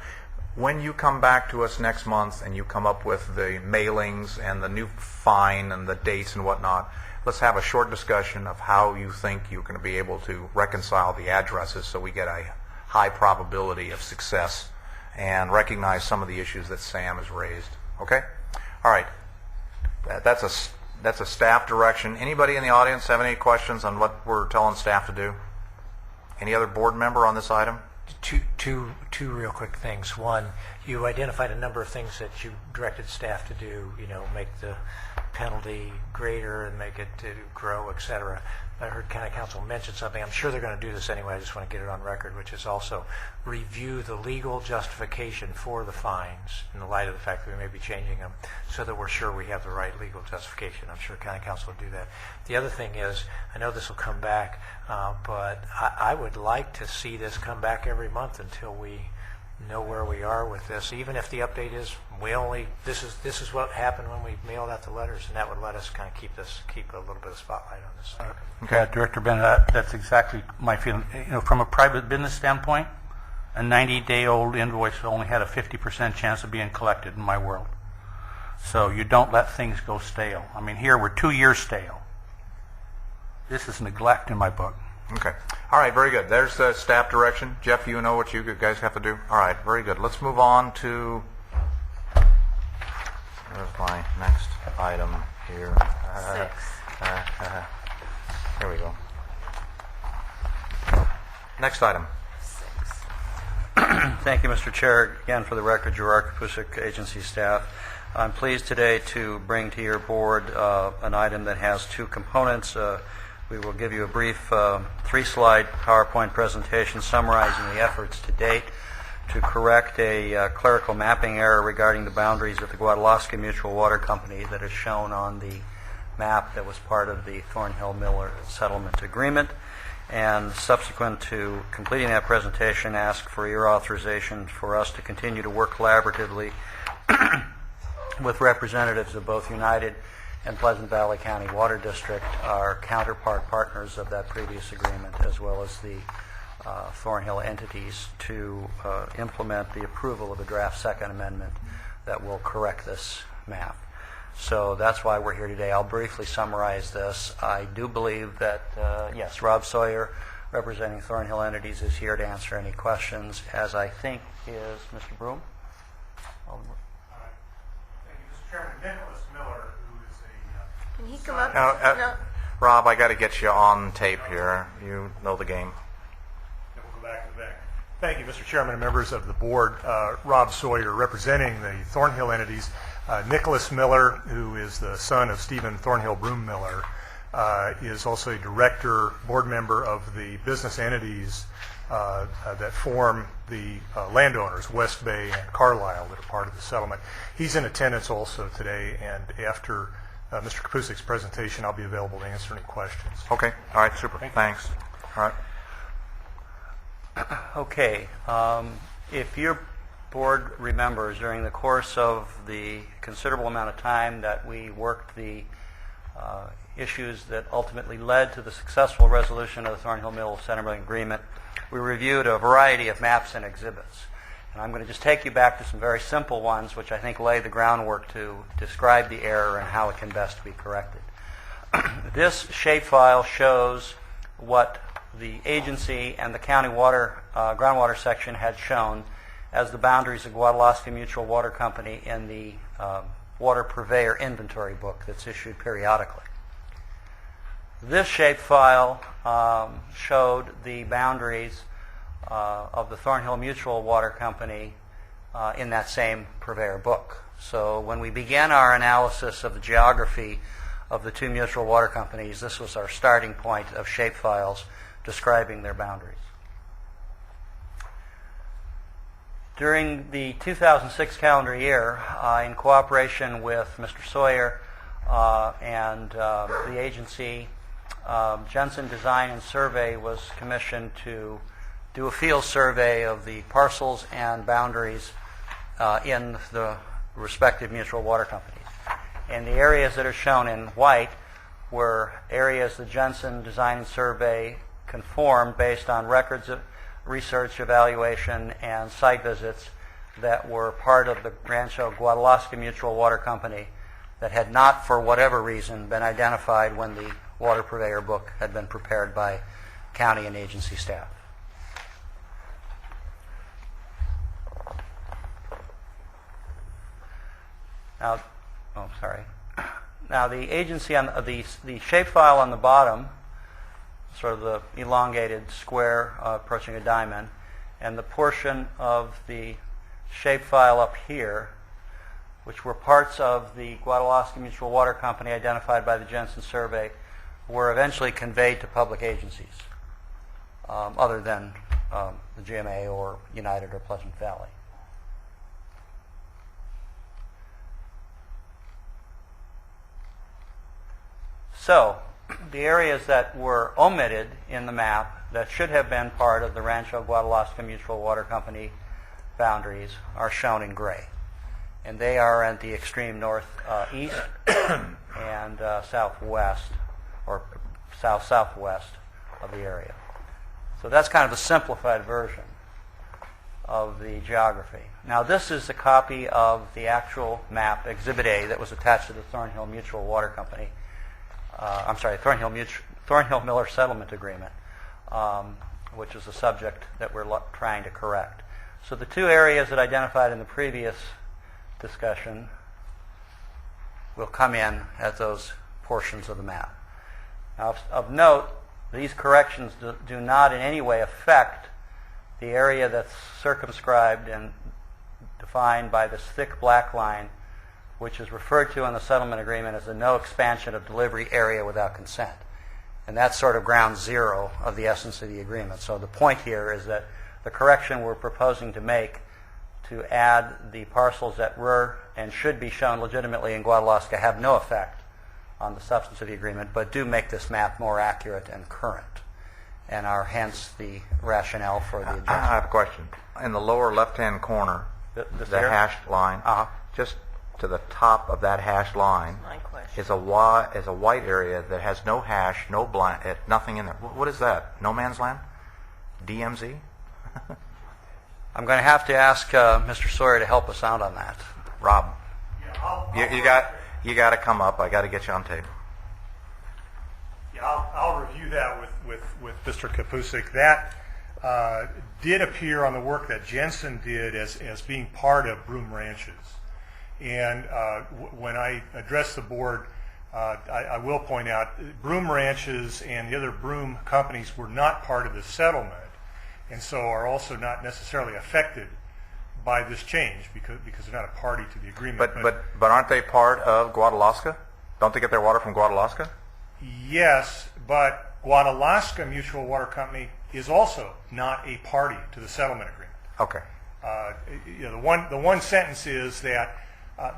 When you come back to us next month and you come up with the mailings and the new fine and the dates and whatnot, let's have a short discussion of how you think you're going to be able to reconcile the addresses so we get a high probability of success and recognize some of the issues that Sam has raised. Okay? All right. That's a staff direction. Anybody in the audience have any questions on what we're telling staff to do? Any other board member on this item? Two real quick things. One, you identified a number of things that you directed staff to do, make the penalty greater and make it to grow, et cetera. I heard County Council mention something. I'm sure they're going to do this anyway. I just want to get it on record, which is also review the legal justification for the fines in the light of the fact that we may be changing them so that we're sure we have the right legal justification. I'm sure County Council will do that. The other thing is, I know this will come back, but I would like to see this come back every month until we know where we are with this. Even if the update is this is what happened when we mailed out the letters, and that would let us kind of keep a little bit of spotlight on this. Okay, Director Bennett, that's exactly my feeling. From a private business standpoint, a 90-day-old invoice only had a 50% chance of being collected in my world. So you don't let things go stale. I mean, here we're 2 years stale. This is neglect in my book. Okay. All right, very good. There's the staff direction. Jeff, you know what you guys have to do? All right, very good. Let's move on to... Where's my next item here? Here we go. Next item. Thank you, Mr. Chair. Again, for the record, Gerard Kapusik, agency staff. I'm pleased today to bring to your board an item that has two components. We will give you a brief 3-slide PowerPoint presentation summarizing the efforts to date to correct a clerical mapping error regarding the boundaries of the Guadalajara Mutual Water Company that is shown on the map that was part of the Thornhill-Miller settlement agreement. And subsequent to completing that presentation, ask for your authorization for us to continue to work collaboratively with representatives of both United and Pleasant Valley County Water District, our counterpart partners of that previous agreement, as well as the Thornhill entities, to implement the approval of a draft second amendment that will correct this map. So that's why we're here today. I'll briefly summarize this. I do believe that, yes, Rob Sawyer, representing Thornhill entities, is here to answer any questions, as I think is Mr. Broom. Thank you, Mr. Chairman. Nicholas Miller, who is a... Can he come up? No. Rob, I got to get you on tape here. You know the game. We'll go back to the back. Thank you, Mr. Chairman and members of the board. Rob Sawyer, representing the Thornhill entities. Nicholas Miller, who is the son of Stephen Thornhill Broom Miller, is also a director, board member of the business entities that form the landowners, West Bay and Carlisle, that are part of the settlement. He's in attendance also today, and after Mr. Kapusik's presentation, I'll be available to answer any questions. Okay. All right. Super. Thanks. All right. Okay. If your board remembers, during the course of the considerable amount of time that we worked the issues that ultimately led to the successful resolution of the Thornhill-Mill settlement agreement, we reviewed a variety of maps and exhibits. And I'm going to just take you back to some very simple ones, which I think lay the groundwork to describe the error and how it can best be corrected. This shapefile shows what the agency and the county water groundwater section had shown as the boundaries of Guadalajara Mutual Water Company in the water purveyor inventory book that's issued periodically. This shapefile showed the boundaries of the Thornhill Mutual Water Company in that same purveyor book. So when we began our analysis of the geography of the two mutual water companies, this was our starting point of shapefiles describing their boundaries. During the 2006 calendar year, in cooperation with Mr. Sawyer and the agency, Jensen Design and Survey was commissioned to do a field survey of the parcels and boundaries in the respective mutual water companies. And the areas that are shown in white were areas the Jensen Design and Survey conformed based on records of research, evaluation, and site visits that were part of the Rancho Guadalajara Mutual Water Company that had not, for whatever reason, been identified when the water purveyor book had been prepared by county and agency staff. Now, oh, sorry. Now, the agency on the shapefile on the bottom, sort of the elongated square approaching a diamond, and the portion of the shapefile up here, which were parts of the Guadalajara Mutual Water Company identified by the Jensen survey, were eventually conveyed to public agencies, other than the GMA or United or Pleasant Valley. So, the areas that were omitted in the map that should have been part of the Rancho Guadalajara Mutual Water Company boundaries are shown in gray. And they are at the extreme northeast and southwest, or south-southwest of the area. So that's kind of a simplified version of the geography. Now, this is a copy of the actual map, Exhibit A, that was attached to the Thornhill Mutual Water Company. Thornhill Miller Settlement Agreement, which is a subject that we're trying to correct. So the two areas that identified in the previous discussion will come in as those portions of the map. Now, of note, these corrections do not in any way affect the area that's circumscribed and defined by this thick black line, which is referred to in the settlement agreement as the no expansion of delivery area without consent. And that's sort of ground zero of the essence of the agreement. So the point here is that the correction we're proposing to make to add the parcels that were and should be shown legitimately in Guadalajara have no effect on the substance of the agreement, but do make this map more accurate and current, and are hence the rationale for the adjustment. I have a question. In the lower left-hand corner, the hashed line, just to the top of that hashed line is a white area that has no hash, no nothing in there. What is that? No man's land? DMZ? I'm going to have to ask Mr. Sawyer to help us out on that. Rob, you got to come up. I got to get you on tape. Yeah, I'll review that with Mr. Kapusik. That did appear on the work that Jensen did as being part of Broom Ranches. And when I address the board, I will point out Broom Ranches and the other Broom companies were not part of the settlement, and so are also not necessarily affected by this change because they're not a party to the agreement. But aren't they part of Guadalajara? Don't they get their water from Guadalajara? Yes, but Guadalajara Mutual Water Company is also not a party to the settlement agreement. Okay. The one sentence is that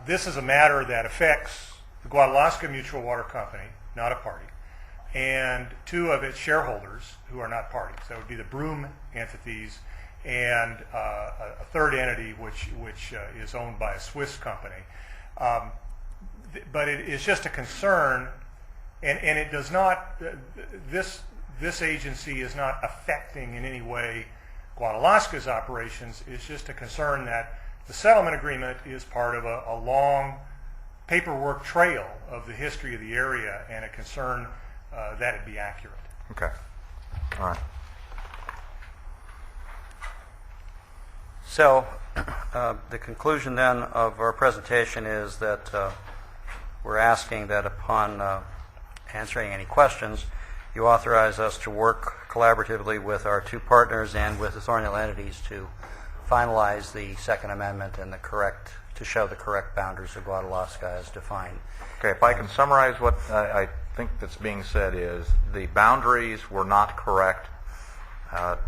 this is a matter that affects the Guadalajara Mutual Water Company, not a party, and two of its shareholders who are not parties. That would be the Broom entities and a third entity which is owned by a Swiss company. But it is just a concern, and it does not. This agency is not affecting in any way Guadalajara's operations. It's just a concern that the settlement agreement is part of a long paperwork trail of the history of the area, and a concern that it be accurate. Okay. All right. So the conclusion then of our presentation is that we're asking that upon answering any questions, you authorize us to work collaboratively with our two partners and with the Thornhill entities to finalize the Second Amendment and to show the correct boundaries of Guadalajara as defined. Okay, if I can summarize what I think that's being said is the boundaries were not correct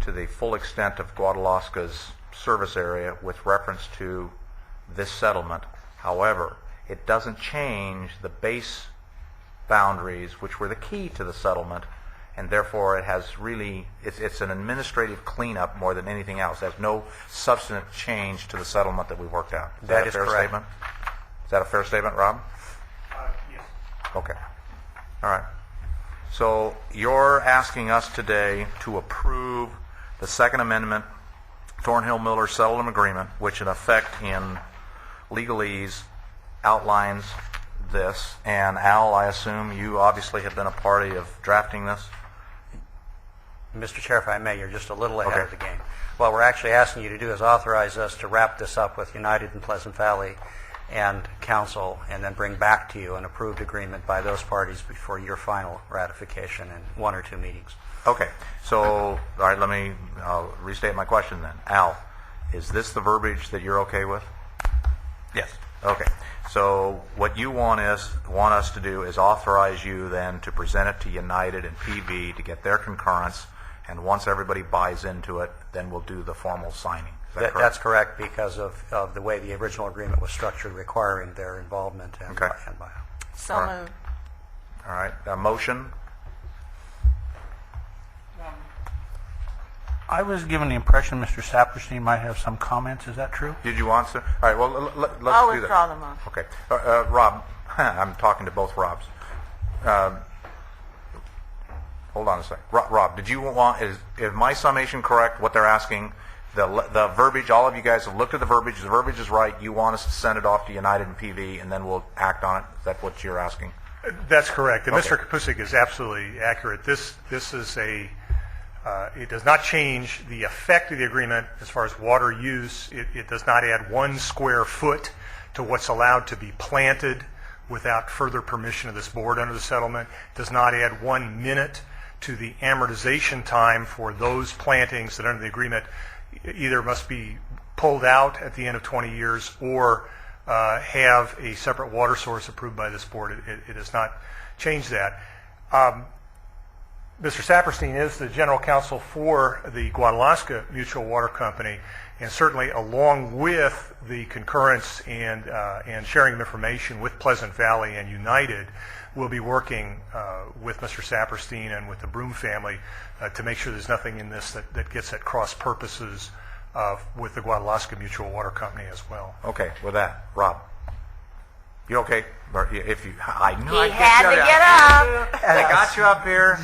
to the full extent of Guadalajara's service area with reference to this settlement. However, it doesn't change the base boundaries, which were the key to the settlement, and therefore it has really, it's an administrative cleanup more than anything else. There's no substantive change to the settlement that we worked out. Is that a fair statement? Is that a fair statement, Rob? Yes. Okay. All right. So you're asking us today to approve the Second Amendment Thornhill Miller Settlement Agreement, which in effect in legalese outlines this. And Al, I assume you obviously have been a party of drafting this? Mr. Chair, if I may, you're just a little ahead of the game. What we're actually asking you to do is authorize us to wrap this up with United and Pleasant Valley and council, and then bring back to you an approved agreement by those parties before your final ratification in 1 or 2 meetings. Okay, so, all right, I'll restate my question then. Al, is this the verbiage that you're okay with? Yes. Okay, so what you want us to do is authorize you then to present it to United and PV to get their concurrence, and once everybody buys into it, then we'll do the formal signing. Is that correct? That's correct, because of the way the original agreement was structured, requiring their involvement and Okay. buyout. So All right. moved. All right, a motion? I was given the impression Mr. Saperstein might have some comments. Is that true? Did you want to? All right, well, let's I'll do that. withdraw the motion. Okay. Rob, I'm talking to both Robs. Hold on a second. Rob, did you want, is my summation correct, what they're asking? The verbiage, all of you guys have looked at the verbiage is right, you want us to send it off to United and PV, and then we'll act on it? Is that what you're asking? That's correct. And Okay. Mr. Kapusik is absolutely accurate. This is it does not change the effect of the agreement as far as water use. It does not add 1 square foot to what's allowed to be planted without further permission of this board under the settlement. It does not add 1 minute to the amortization time for those plantings that under the agreement either must be pulled out at the end of 20 years or have a separate water source approved by this board. It does not change that. Mr. Saperstein is the general counsel for the Guadalaska Mutual Water Company, and certainly along with the concurrence and sharing of information with Pleasant Valley and United, we'll be working with Mr. Saperstein and with the Broom family to make sure there's nothing in this that gets at cross purposes with the Guadalaska Mutual Water Company as well. Okay, with that, Rob, you okay? Or if you, I knew He I'd had get to you. get up. I got you up here.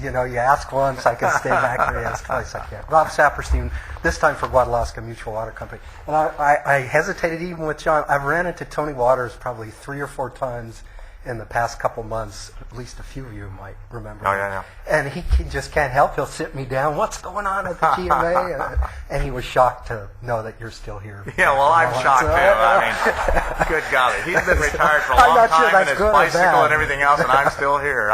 You ask once, I can stay back there. You ask twice, I can't. Rob Saperstein, this time for Guadalaska Mutual Water Company. And I hesitated even with John. I've ran into Tony Waters probably 3 or 4 times in the past couple months. At least a few of you might remember. Oh, yeah. And he just can't help. He'll sit me down. What's going on at the GMA? And he was shocked to know that you're still here. Yeah, well, I'm shocked too. I mean, good golly. He's been retired for a I'm long not sure time, that's and his good or bicycle bad. and everything else, and I'm still here.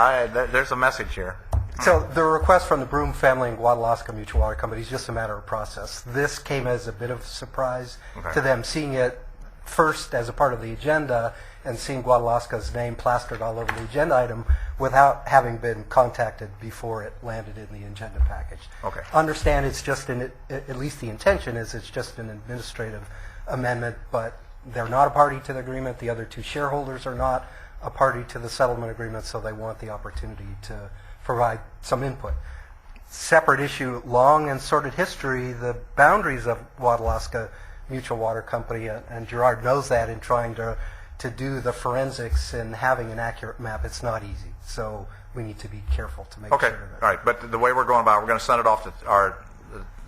There's a message here. So the request from the Broom family and Guadalaska Mutual Water Company is just a matter of process. This came as a bit of a surprise to them, seeing it first as a part of the agenda and seeing Guadalaska's name plastered all over the agenda item without having been contacted before it landed in the agenda package. Okay. Understand it's just at least the intention is it's just an administrative amendment, but they're not a party to the agreement. The other 2 shareholders are not a party to the settlement agreement, so they want the opportunity to provide some input. Separate issue, long and sordid history, the boundaries of Guadalaska Mutual Water Company, and Gerard knows that in trying to do the forensics and having an accurate map, it's not easy. So we need to be careful to make Okay, sure that. all right. But the way we're going about it, we're going to send it off to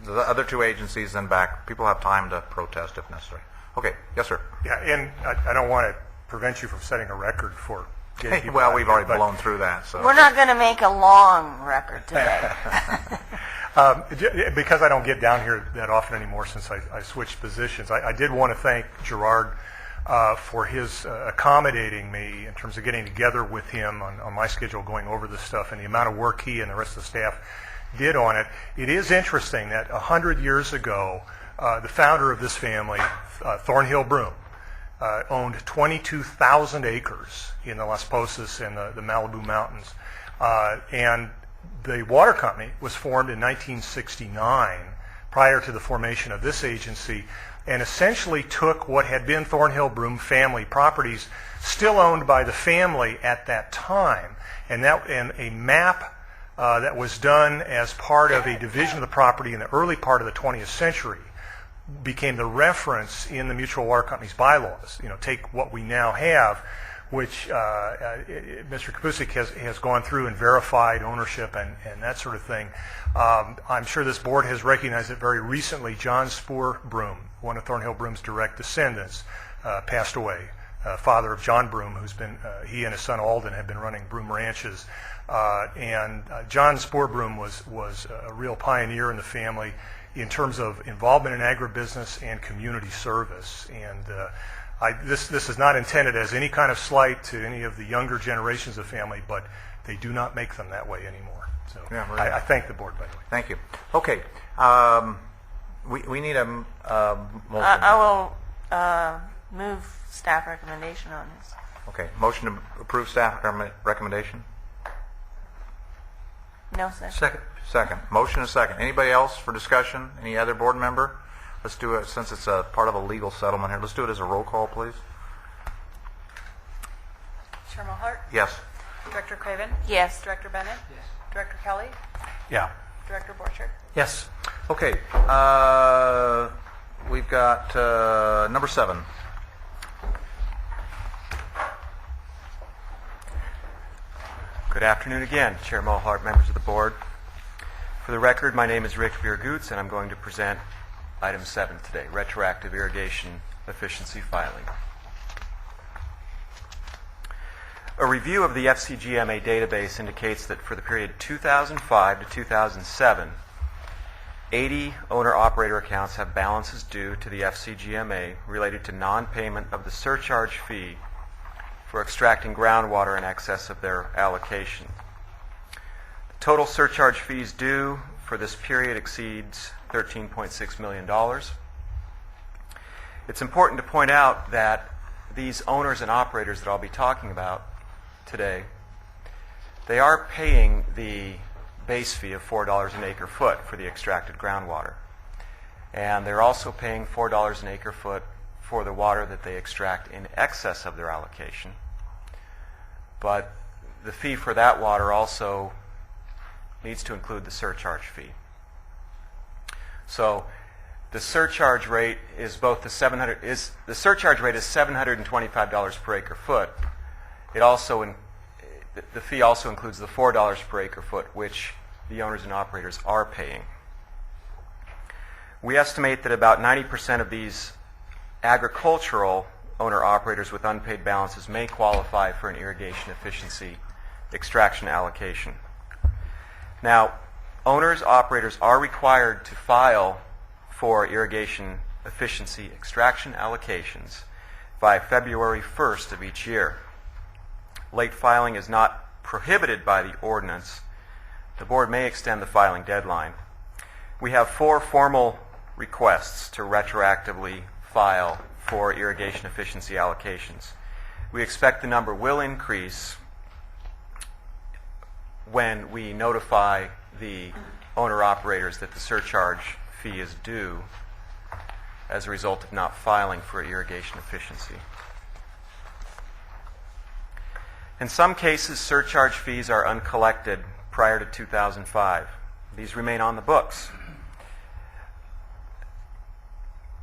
the other 2 agencies, then back. People have time to protest if necessary. Okay, yes, sir. Yeah, and I don't want to prevent you from setting a record for getting people Well, out we've here, already but, blown through that. So We're not going to make a long record today. Because I don't get down here that often anymore since I switched positions, I did want to thank Gerard for his accommodating me in terms of getting together with him on my schedule, going over this stuff, and the amount of work he and the rest of the staff did on it. It is interesting that 100 years ago, the founder of this family, Thornhill Broom, owned 22,000 acres in the Las Posas and the Malibu Mountains. And the water company was formed in 1969, prior to the formation of this agency, and essentially took what had been Thornhill Broom family properties, still owned by the family at that time, and a map that was done as part of a division of the property in the early part of the 20th century became the reference in the Mutual Water Company's bylaws. Take what we now have, which Mr. Kapusik has gone through and verified ownership and that sort of thing. I'm sure this board has recognized it very recently. John Spoor Broom, one of Thornhill Broom's direct descendants, passed away. Father of John Broom, who's been, he and his son Alden have been running Broom Ranches. And John Spoor Broom was a real pioneer in the family in terms of involvement in agribusiness and community service. And This is not intended as any kind of slight to any of the younger generations of family, but they do not make them that way anymore. So Yeah, right. I thank the board, by the way. Thank you. Okay. We need a motion. I will move staff recommendation on this. Okay. Motion to approve staff recommendation? No, second. Second. Second. Motion and second. Anybody else for discussion? Any other board member? Let's do it, since it's a part of a legal settlement here, let's do it as a roll call, please. Chair Mulhart? Yes. Director Craven? Yes. Director Bennett? Yes. Director Kelly? Yeah. Director Borchert? Yes. Okay. We've got number 7. Good afternoon again, Chair Mulhart, members of the board. For the record, my name is Rick Viergoots, and I'm going to present item 7 today, retroactive irrigation efficiency filing. A review of the FCGMA database indicates that for the period 2005 to 2007, 80 owner-operator accounts have balances due to the FCGMA related to non-payment of the surcharge fee for extracting groundwater in excess of their allocation. The total surcharge fees due for this period exceeds $13.6 million. It's important to point out that these owners and operators that I'll be talking about today, they are paying the base fee of $4 an acre foot for the extracted groundwater. And they're also paying $4 an acre foot for the water that they extract in excess of their allocation. But the fee for that water also needs to include the surcharge fee. So the surcharge rate is both the surcharge rate is $725 per acre foot. It also the fee also includes the $4 per acre foot, which the owners and operators are paying. We estimate that about 90% of these agricultural owner-operators with unpaid balances may qualify for an irrigation efficiency extraction allocation. Now, owners-operators are required to file for irrigation efficiency extraction allocations by February 1st of each year. Late filing is not prohibited by the ordinance. The board may extend the filing deadline. We have 4 formal requests to retroactively file for irrigation efficiency allocations. We expect the number will increase when we notify the owner-operators that the surcharge fee is due as a result of not filing for irrigation efficiency. In some cases, surcharge fees are uncollected prior to 2005. These remain on the books.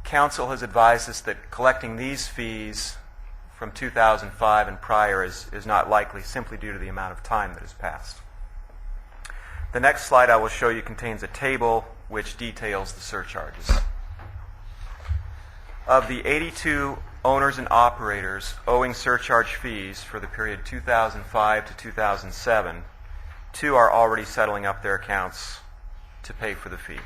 Council has advised us that collecting these fees from 2005 and prior is not likely, simply due to the amount of time that has passed. The next slide I will show you contains a table which details the surcharges. Of the 82 owners and operators owing surcharge fees for the period 2005 to 2007, 2 are already settling up their accounts to pay for the fee.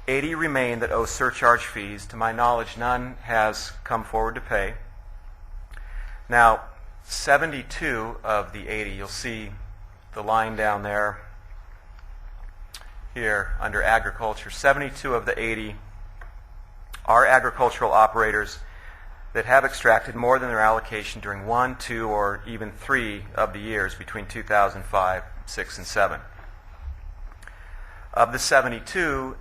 80 remain that owe surcharge fees. To my knowledge, none has come forward to pay. Now, 72 of the 80, you'll see the line down there here under agriculture, 72 of the 80 are agricultural operators that have extracted more than their allocation during 1, 2, or even 3 of the years between 2005, 6, and 7. Of the 72,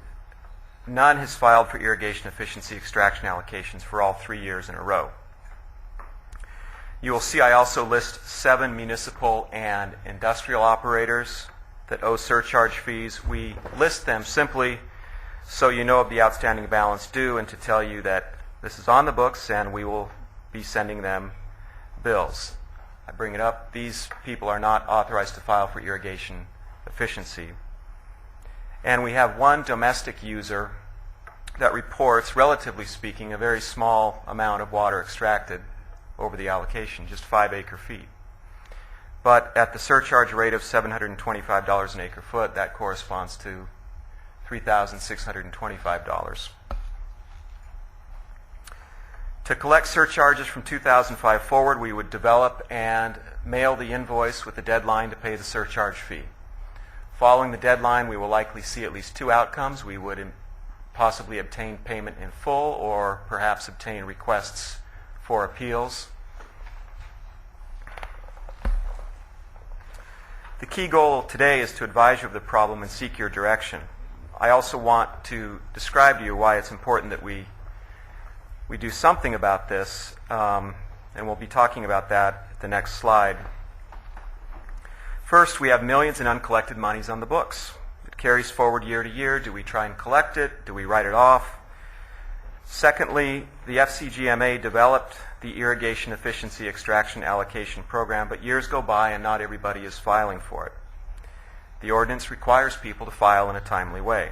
none has filed for irrigation efficiency extraction allocations for all 3 years in a row. You will see I also list 7 municipal and industrial operators that owe surcharge fees. We list them simply so you know of the outstanding balance due and to tell you that this is on the books and we will be sending them bills. I bring it up. These people are not authorized to file for irrigation efficiency. And we have one domestic user that reports, relatively speaking, a very small amount of water extracted over the allocation, just 5 acre feet. But at the surcharge rate of $725 an acre foot, that corresponds to $3,625. To collect surcharges from 2005 forward, we would develop and mail the invoice with the deadline to pay the surcharge fee. Following the deadline, we will likely see at least two outcomes. We would possibly obtain payment in full or perhaps obtain requests for appeals. The key goal today is to advise you of the problem and seek your direction. I also want to describe to you why it's important that we do something about this, and we'll be talking about that at the next slide. First, we have millions in uncollected monies on the books. It carries forward year to year. Do we try and collect it? Do we write it off? Secondly, the FCGMA developed the Irrigation Efficiency Extraction Allocation Program, but years go by and not everybody is filing for it. The ordinance requires people to file in a timely way.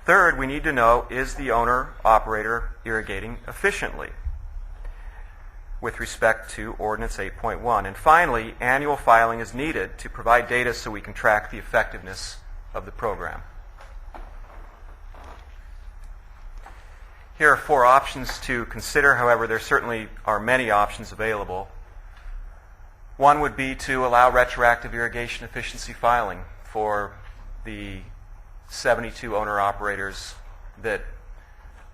Third, we need to know, is the owner-operator irrigating efficiently with respect to Ordinance 8.1? And finally, annual filing is needed to provide data so we can track the effectiveness of the program. Here are 4 options to consider. However, there certainly are many options available. One would be to allow retroactive irrigation efficiency filing for the 72 owner-operators that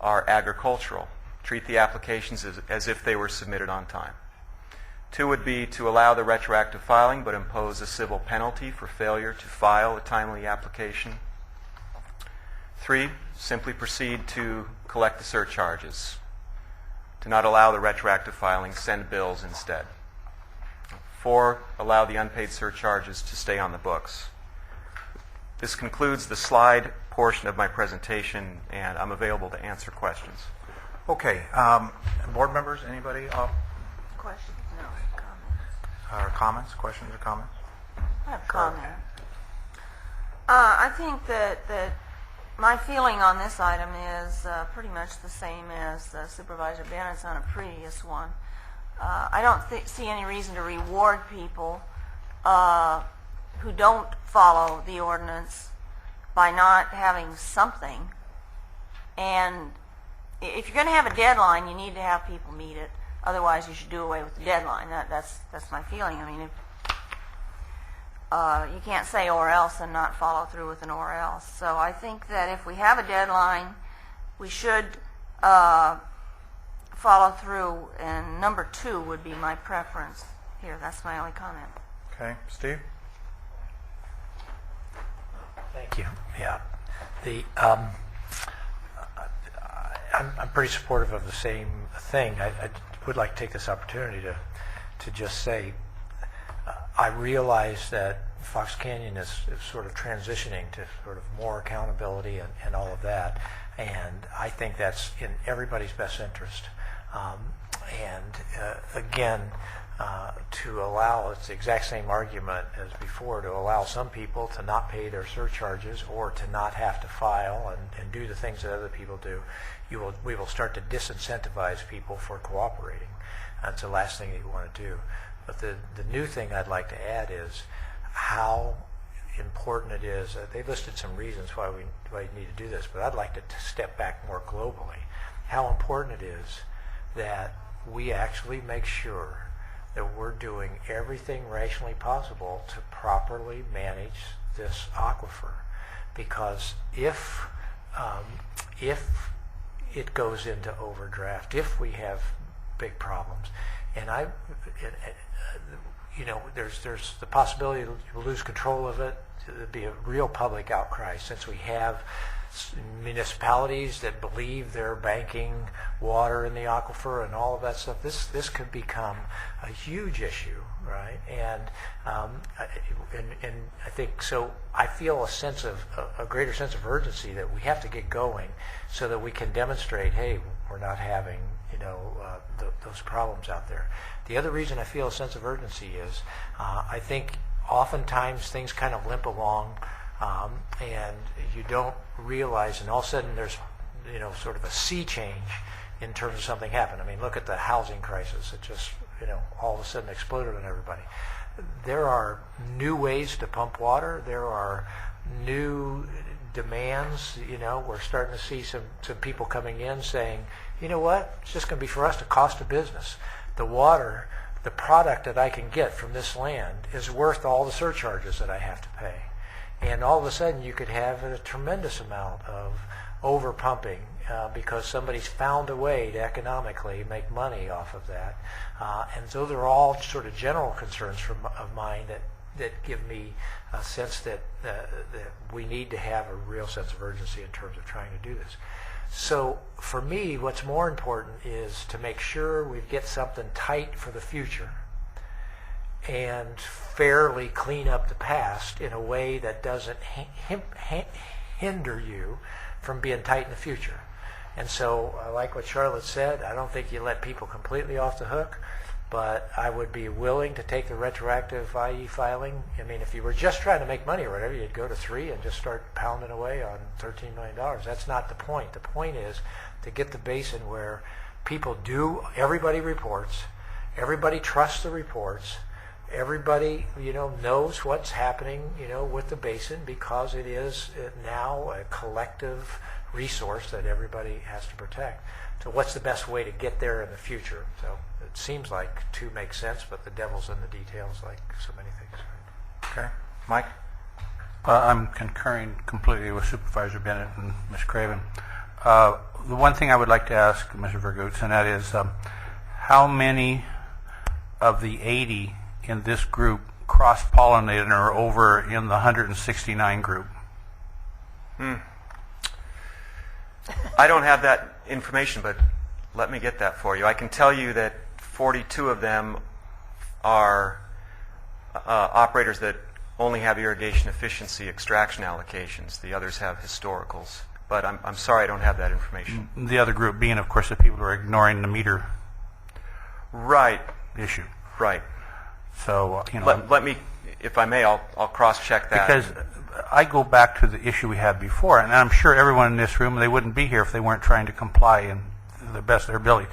are agricultural. Treat the applications as if they were submitted on time. 2 would be to allow the retroactive filing but impose a civil penalty for failure to file a timely application. 3, simply proceed to collect the surcharges. To not allow the retroactive filing, send bills instead. 4, allow the unpaid surcharges to stay on the books. This concludes the slide portion of my presentation, and I'm available to answer questions. Okay. Board members, anybody? Questions? No, comments. Or comments? Questions or comments? I have a comment. I think that my feeling on this item is pretty much the same as Supervisor Bennett's on a previous one. I don't see any reason to reward people who don't follow the ordinance by not having something. And if you're going to have a deadline, you need to have people meet it. Otherwise, you should do away with the deadline. That's my feeling. I mean, you can't say or else and not follow through with an or else. So I think that if we have a deadline, we should follow through, and number 2 would be my preference here. That's my only comment. Okay. Steve? Thank you. Yeah. I'm pretty supportive of the same thing. I would like to take this opportunity to just say I realize that Fox Canyon is sort of transitioning to sort of more accountability and all of that, and I think that's in everybody's best interest. Again, to allow, it's the exact same argument as before, to allow some people to not pay their surcharges or to not have to file and do the things that other people do, we will start to disincentivize people for cooperating. That's the last thing that you want to do. But the new thing I'd like to add is how important it is. They've listed some reasons why you need to do this, but I'd like to step back more globally. How important it is that we actually make sure that we're doing everything rationally possible to properly manage this aquifer. Because if it goes into overdraft, if we have big problems, and there's the possibility to lose control of it. There'd be a real public outcry, since we have municipalities that believe they're banking water in the aquifer and all of that stuff. This could become a huge issue, right? And I think so. I feel a greater sense of urgency that we have to get going, so that we can demonstrate, hey, we're not having those problems out there. The other reason I feel a sense of urgency is I think oftentimes things kind of limp along, and you don't realize, and all of a sudden there's sort of a sea change in terms of something happened. I mean, look at the housing crisis. It just all of a sudden exploded on everybody. There are new ways to pump water. There are new demands. We're starting to see some people coming in saying, you know what, it's just going to be for us the cost of business. The water, the product that I can get from this land is worth all the surcharges that I have to pay. And all of a sudden you could have a tremendous amount of over pumping because somebody's found a way to economically make money off of that. And those are all sort of general concerns of mine that give me a sense that we need to have a real sense of urgency in terms of trying to do this. So for me, what's more important is to make sure we get something tight for the future and fairly clean up the past in a way that doesn't hinder you from being tight in the future. And so I like what Charlotte said. I don't think you let people completely off the hook, but I would be willing to take the retroactive IE filing. I mean, if you were just trying to make money or whatever, you'd go to 3 and just start pounding away on $13 million. That's not the point. The point is to get the basin where people everybody reports, everybody trusts the reports, everybody, knows what's happening, with the basin because it is now a collective resource that everybody has to protect. So what's the best way to get there in the future? So it seems like 2 makes sense, but the devil's in the details like so many things. Okay. Mike? I'm concurring completely with Supervisor Bennett and Ms. Craven. The one thing I would like to ask Mr. Vergoots, and that is how many of the 80 in this group cross-pollinated or over in the 169 group? I don't have that information, but let me get that for you. I can tell you that 42 of them are operators that only have irrigation efficiency extraction allocations. The others have historicals. But I'm sorry I don't have that information. The other group being, of course, the people who are ignoring the meter issue. Right. So, let me, if I may, I'll cross-check that. Because I go back to the issue we had before, and I'm sure everyone in this room, they wouldn't be here if they weren't trying to comply in the best of their ability.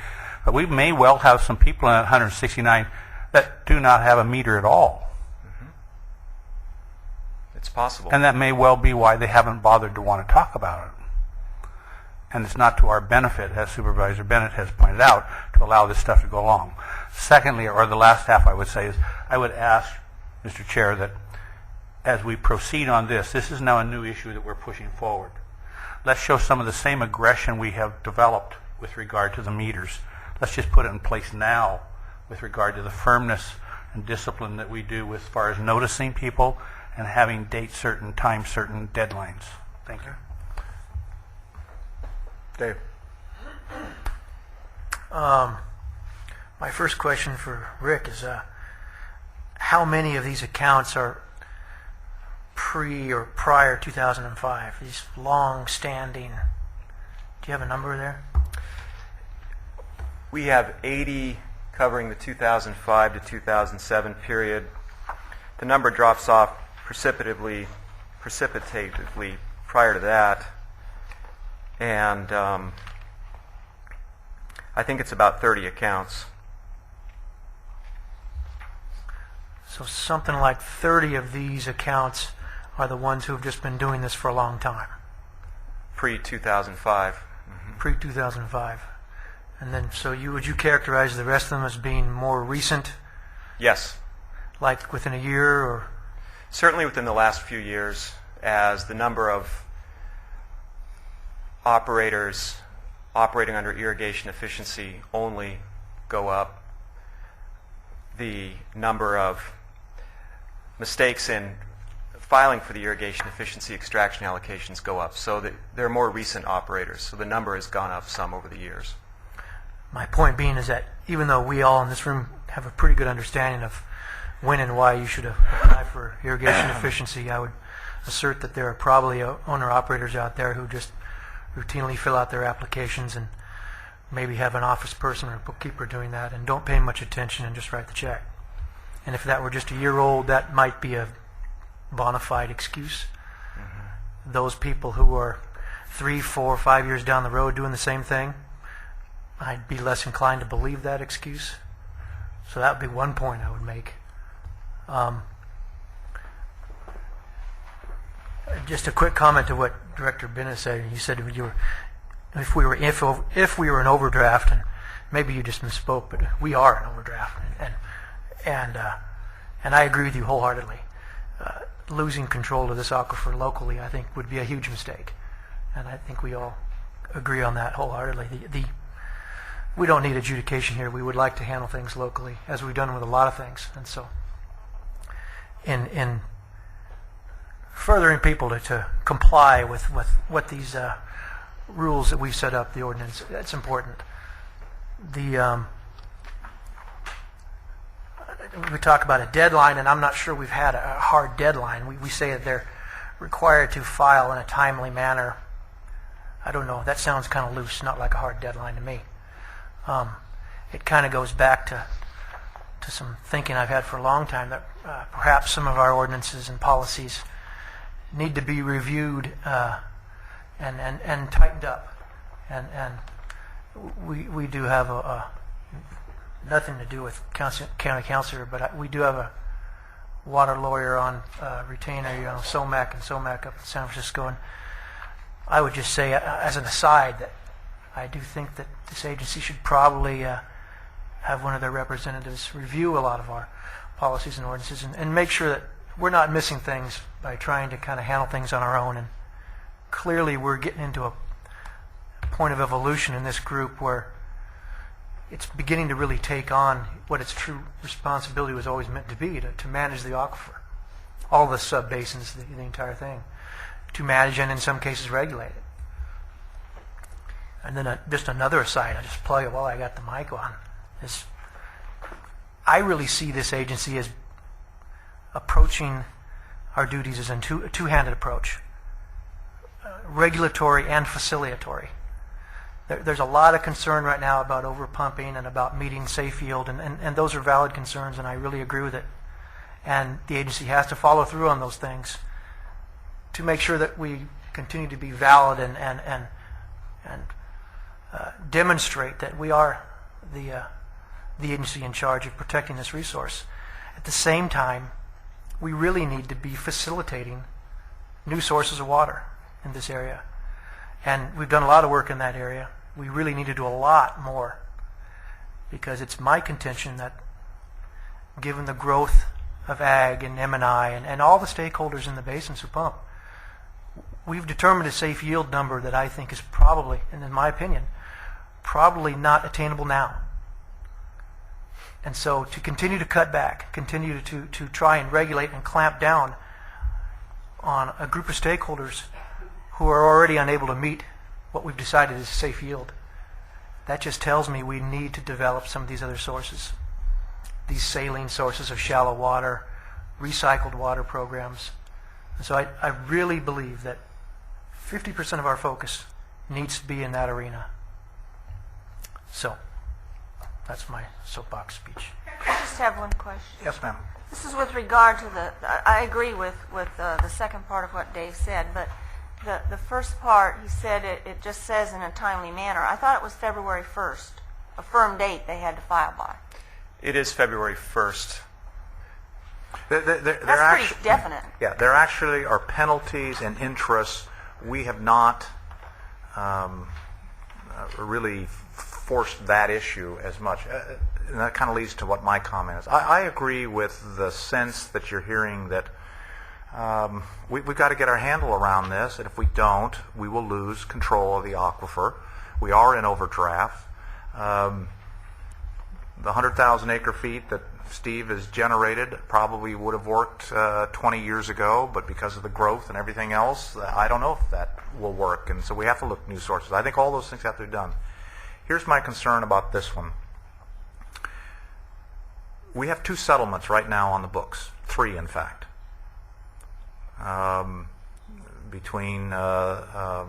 But we may well have some people in 169 that do not have a meter at all. It's possible. And that may well be why they haven't bothered to want to talk about it. And it's not to our benefit, as Supervisor Bennett has pointed out, to allow this stuff to go along. Secondly, or the last half I would say, is I would ask, Mr. Chair, that as we proceed on this is now a new issue that we're pushing forward. Let's show some of the same aggression we have developed with regard to the meters. Let's just put it in place now with regard to the firmness and discipline that we do as far as noticing people and having date certain, time certain deadlines. Thank you. Dave. My first question for Rick is how many of these accounts are pre or prior 2005? These long-standing. Do you have a number there? We have 80 covering the 2005 to 2007 period. The number drops off precipitatively prior to that. And I think it's about 30 accounts. So something like 30 of these accounts are the ones who have just been doing this for a long time. Pre-2005. Pre-2005. And then, so would you characterize the rest of them as being more recent? Yes. Like within a year or? Certainly within the last few years, as the number of operators operating under irrigation efficiency only go up, the number of mistakes in filing for the irrigation efficiency extraction allocations go up. So that there are more recent operators. So the number has gone up some over the years. My point being is that even though we all in this room have a pretty good understanding of when and why you should apply for irrigation efficiency, I would assert that there are probably owner-operators out there who just routinely fill out their applications and maybe have an office person or a bookkeeper doing that and don't pay much attention and just write the check. And if that were just a year old, that might be a bona fide excuse. Mm-hmm. Those people who are 3, 4, 5 years down the road doing the same thing, I'd be less inclined to believe that excuse. So that would be one point I would make. Just a quick comment to what Director Bennett said. You said if we were in overdraft, and maybe you just misspoke, but we are in overdraft, and I agree with you wholeheartedly. Losing control of this aquifer locally, I think, would be a huge mistake, and I think we all agree on that wholeheartedly. We don't need adjudication here. We would like to handle things locally, as we've done with a lot of things, and so in furthering people to comply with what these rules that we've set up, the ordinance, that's important. We talk about a deadline, and I'm not sure we've had a hard deadline. We say that they're required to file in a timely manner. I don't know. That sounds kind of loose, not like a hard deadline to me. It kind of goes back to some thinking I've had for a long time that perhaps some of our ordinances and policies need to be reviewed and tightened up. And we do have nothing to do with county councilor, but we do have a water lawyer on retainer, SOMAC and SOMAC up in San Francisco. And I would just say, as an aside, that I do think that this agency should probably have one of their representatives review a lot of our policies and ordinances and make sure that we're not missing things by trying to kind of handle things on our own. And clearly we're getting into a point of evolution in this group where it's beginning to really take on what its true responsibility was always meant to be, to manage the aquifer, all the sub-basins, the entire thing, to manage and in some cases regulate it. And then just another aside, I'll just plug it while I got the mic on, is I really see this agency as approaching our duties as a two-handed approach, regulatory and facilitatory. There's a lot of concern right now about overpumping and about meeting safe yield, and those are valid concerns, and I really agree with it. And the agency has to follow through on those things to make sure that we continue to be valid and demonstrate that we are the agency in charge of protecting this resource. At the same time, we really need to be facilitating new sources of water in this area. And we've done a lot of work in that area. We really need to do a lot more, because it's my contention that given the growth of ag and M&I and all the stakeholders in the basins who pump, we've determined a safe yield number that I think is probably, and in my opinion, probably not attainable now. And so to continue to cut back, continue to try and regulate and clamp down on a group of stakeholders who are already unable to meet what we've decided is safe yield, that just tells me we need to develop some of these other sources, these saline sources of shallow water, recycled water programs. And so I really believe that 50% of our focus needs to be in that arena. So that's my soapbox speech. I just have one question. Yes, ma'am. This is with regard to I agree with the second part of what Dave said, but the first part, he said it just says in a timely manner. I thought it was February 1st, a firm date they had to file by. It is February 1st. That's pretty definite. Yeah, there actually are penalties and interests. We have not really forced that issue as much. And that kind of leads to what my comment is. I agree with the sense that you're hearing that we've got to get our handle around this, and if we don't, we will lose control of the aquifer. We are in overdraft. The 100,000 acre feet that Steve has generated probably would have worked 20 years ago, but because of the growth and everything else, I don't know if that will work, and so we have to look at new sources. I think all those things have to be done. Here's my concern about this one. We have 2 settlements right now on the books, 3 in fact, between the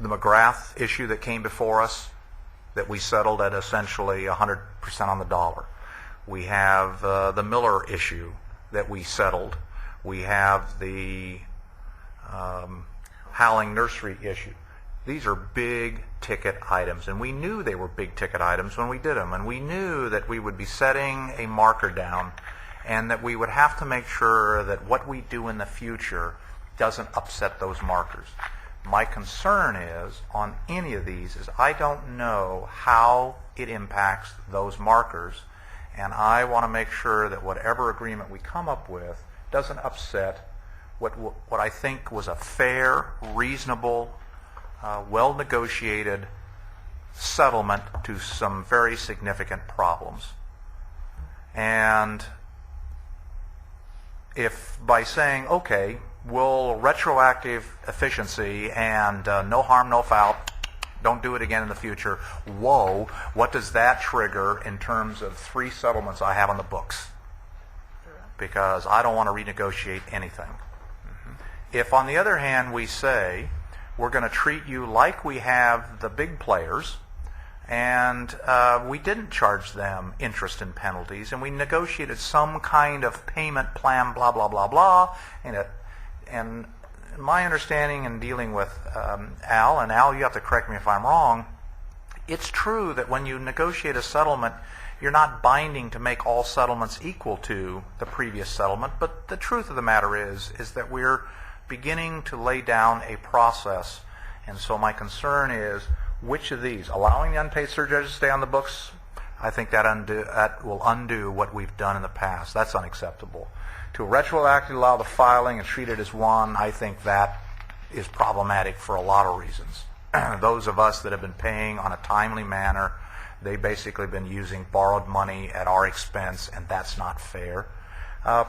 McGrath issue that came before us that we settled at essentially 100% on the dollar. We have the Miller issue that we settled. We have the Howling Nursery issue. These are big ticket items, and we knew they were big ticket items when we did them, and we knew that we would be setting a marker down and that we would have to make sure that what we do in the future doesn't upset those markers. My concern is, on any of these, is I don't know how it impacts those markers, and I want to make sure that whatever agreement we come up with doesn't upset what I think was a fair, reasonable, well-negotiated settlement to some very significant problems. And if by saying, okay, we'll retroactive efficiency and no harm, no foul, don't do it again in the future, whoa, what does that trigger in terms of 3 settlements I have on the books? Because I don't want to renegotiate anything. If, on the other hand, we say we're going to treat you like we have the big players, and we didn't charge them interest and penalties, and we negotiated some kind of payment plan, blah, blah, blah, blah, and my understanding in dealing with Al, and Al, you have to correct me if I'm wrong, it's true that when you negotiate a settlement, you're not binding to make all settlements equal to the previous settlement, but the truth of the matter is that we're beginning to lay down a process. And so my concern is, which of these, allowing the unpaid surcharges to stay on the books, I think that will undo what we've done in the past. That's unacceptable. To retroactively allow the filing and treat it as one, I think that is problematic for a lot of reasons. Those of us that have been paying on a timely manner, they've basically been using borrowed money at our expense, and that's not fair.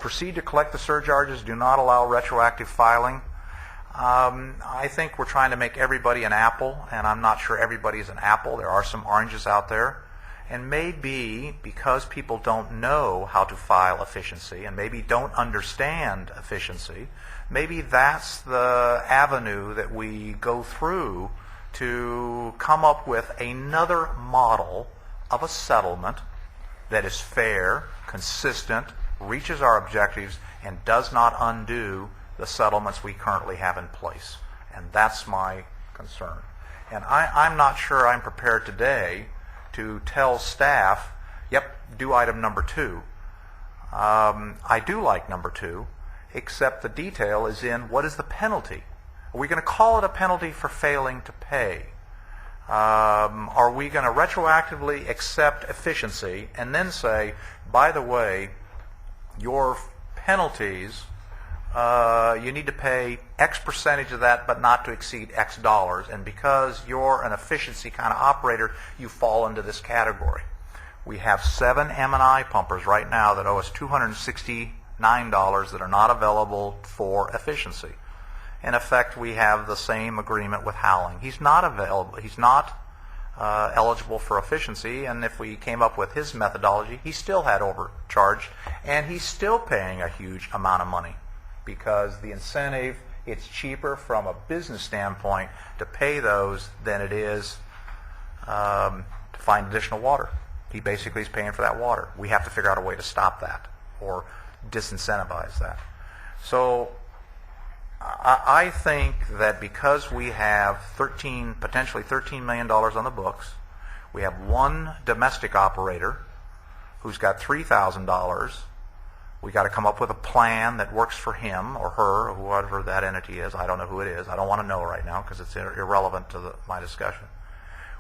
Proceed to collect the surcharges. Do not allow retroactive filing. I think we're trying to make everybody an apple, and I'm not sure everybody is an apple. There are some oranges out there. And maybe because people don't know how to file efficiency and maybe don't understand efficiency, maybe that's the avenue that we go through to come up with another model of a settlement that is fair, consistent, reaches our objectives, and does not undo the settlements we currently have in place. And that's my concern. And I'm not sure I'm prepared today to tell staff, yep, do item number 2. I do like number 2, except the detail is in what is the penalty. Are we going to call it a penalty for failing to pay? Are we going to retroactively accept efficiency and then say, by the way, your penalties, you need to pay X percentage of that, but not to exceed X dollars. And because you're an efficiency kind of operator, you fall into this category. We have 7 M&I pumpers right now that owe us $269 that are not available for efficiency. In effect, we have the same agreement with Howling. He's not available. He's not eligible for efficiency, and if we came up with his methodology, he still had overcharged, and he's still paying a huge amount of money because the incentive, it's cheaper from a business standpoint to pay those than it is to find additional water. He basically is paying for that water. We have to figure out a way to stop that or disincentivize that. So I think that because we have potentially $13 million on the books, we have one domestic operator who's got $3,000, we got to come up with a plan that works for him or her or whoever that entity is. I don't know who it is. I don't want to know right now because it's irrelevant to my discussion.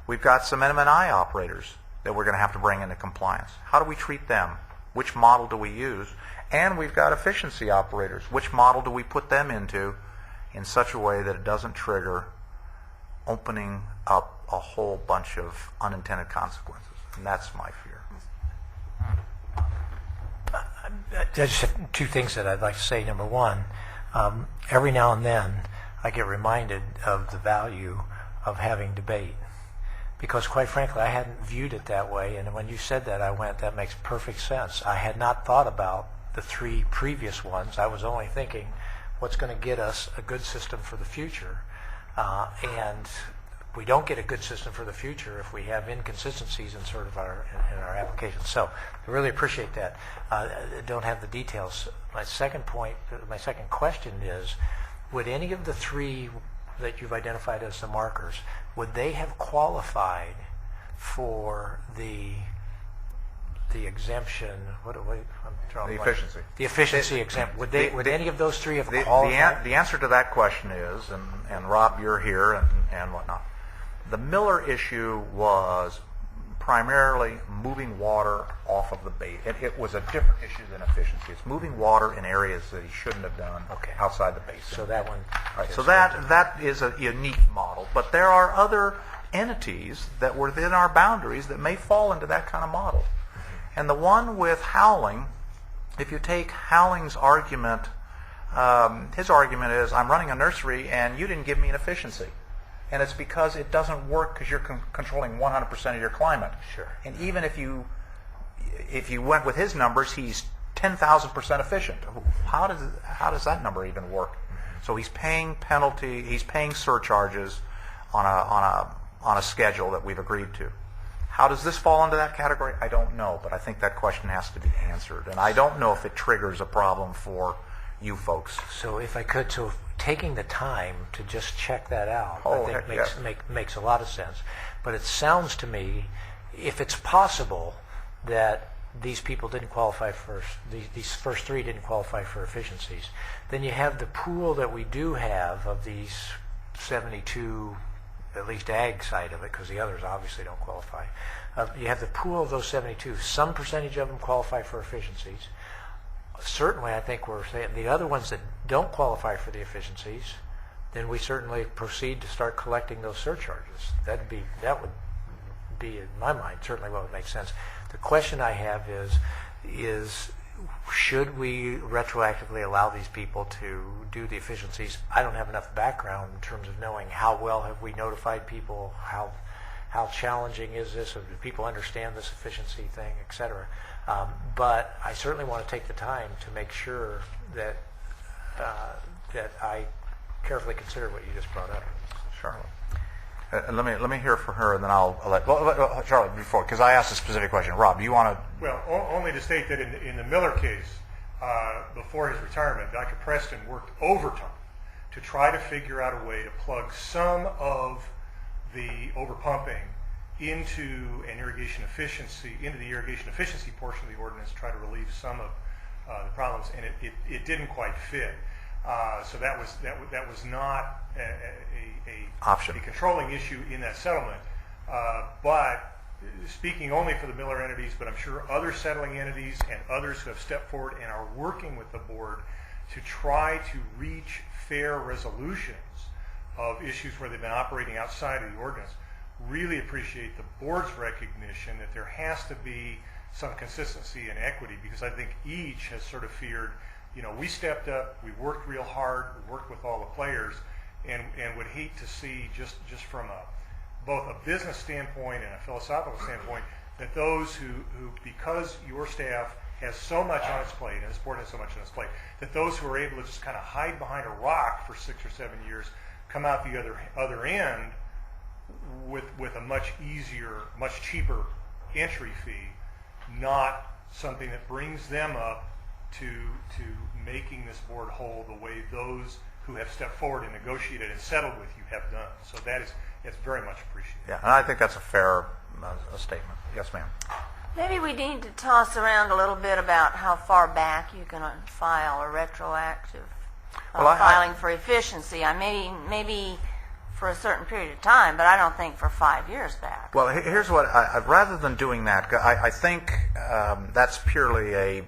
We've got some M&I operators that we're going to have to bring into compliance. How do we treat them? Which model do we use? And we've got efficiency operators. Which model do we put them into in such a way that it doesn't trigger opening up a whole bunch of unintended consequences? And that's my fear. There's just 2 things that I'd like to say. Number 1, every now and then I get reminded of the value of having debate. Because quite frankly, I hadn't viewed it that way. And when you said that, I went, that makes perfect sense. I had not thought about the 3 previous ones. I was only thinking, what's going to get us a good system for the future? And we don't get a good system for the future if we have inconsistencies in sort of our application. So I really appreciate that. Don't have the details. My second question is, would any of the 3 that you've identified as the markers, would they have qualified for the the exemption, I'm drawing The a blank. efficiency. The efficiency exempt. Would any of those three have The qualified? the answer to that question is, and Rob, you're here and whatnot, the Miller issue was primarily moving water off of the basin. It was a different issue than efficiency. It's moving water in areas that he shouldn't have done outside the basin. So that one. Right, so that is a unique model, but there are other entities that were within our boundaries that may fall into that kind of model. And the one with Howling, if you take Howling's argument, his argument is, I'm running a nursery and you didn't give me an efficiency. And it's because it doesn't work because you're controlling 100% of your climate. Sure. And even if you went with his numbers, he's 10,000% efficient. How does that number even work? So he's paying he's paying surcharges on a schedule that we've agreed to. How does this fall into that category? I don't know, but I think that question has to be answered. And I don't know if it triggers a problem for you folks. So if I could, taking the time to just check that out, I think heck yes. makes a lot of sense. But it sounds to me, if it's possible that these people didn't qualify for, these first three didn't qualify for efficiencies, then you have the pool that we do have of these 72, at least ag side of it, because the others obviously don't qualify. You have the pool of those 72. Some percentage of them qualify for efficiencies. Certainly, I think we're saying the other ones that don't qualify for the efficiencies, then we certainly proceed to start collecting those surcharges. That would be, in my mind, certainly what would make sense. The question I have is should we retroactively allow these people to do the efficiencies? I don't have enough background in terms of knowing how well have we notified people, how challenging is this, do people understand this efficiency thing, et cetera. But I certainly want to take the time to make sure that I carefully consider what you just brought up. Charlotte. Let me hear from her, and then I'll let Charlotte before, because I asked a specific question. Rob, do you want to? Well, only to state that in the Miller case, before his retirement, Dr. Preston worked overtime to try to figure out a way to plug some of the overpumping into the irrigation efficiency portion of the ordinance, try to relieve some of the problems, and it didn't quite fit. So that was not a controlling issue in that settlement. But speaking only for the Miller entities, but I'm sure other settling entities and others who have stepped forward and are working with the board to try to reach fair resolutions of issues where they've been operating outside of the ordinance, really appreciate the board's recognition that there has to be some consistency and equity, because I think each has sort of feared, we stepped up, we worked real hard, we worked with all the players, and would hate to see just from both a business standpoint and a philosophical standpoint, that those who because your staff has so much on its plate, and this board has so much on its plate, that those who are able to just kind of hide behind a rock for 6 or 7 years come out the other end with a much easier, much cheaper entry fee, not something that brings them up to making this board whole the way those who have stepped forward and negotiated and settled with you have done. So it's very much appreciated. Yeah, and I think that's a fair statement. Yes, ma'am. Maybe we need to toss around a little bit about how far back you can file a retroactive filing for efficiency. I maybe for a certain period of time, but I don't think for 5 years back. Well, here's what rather than doing that, I think that's purely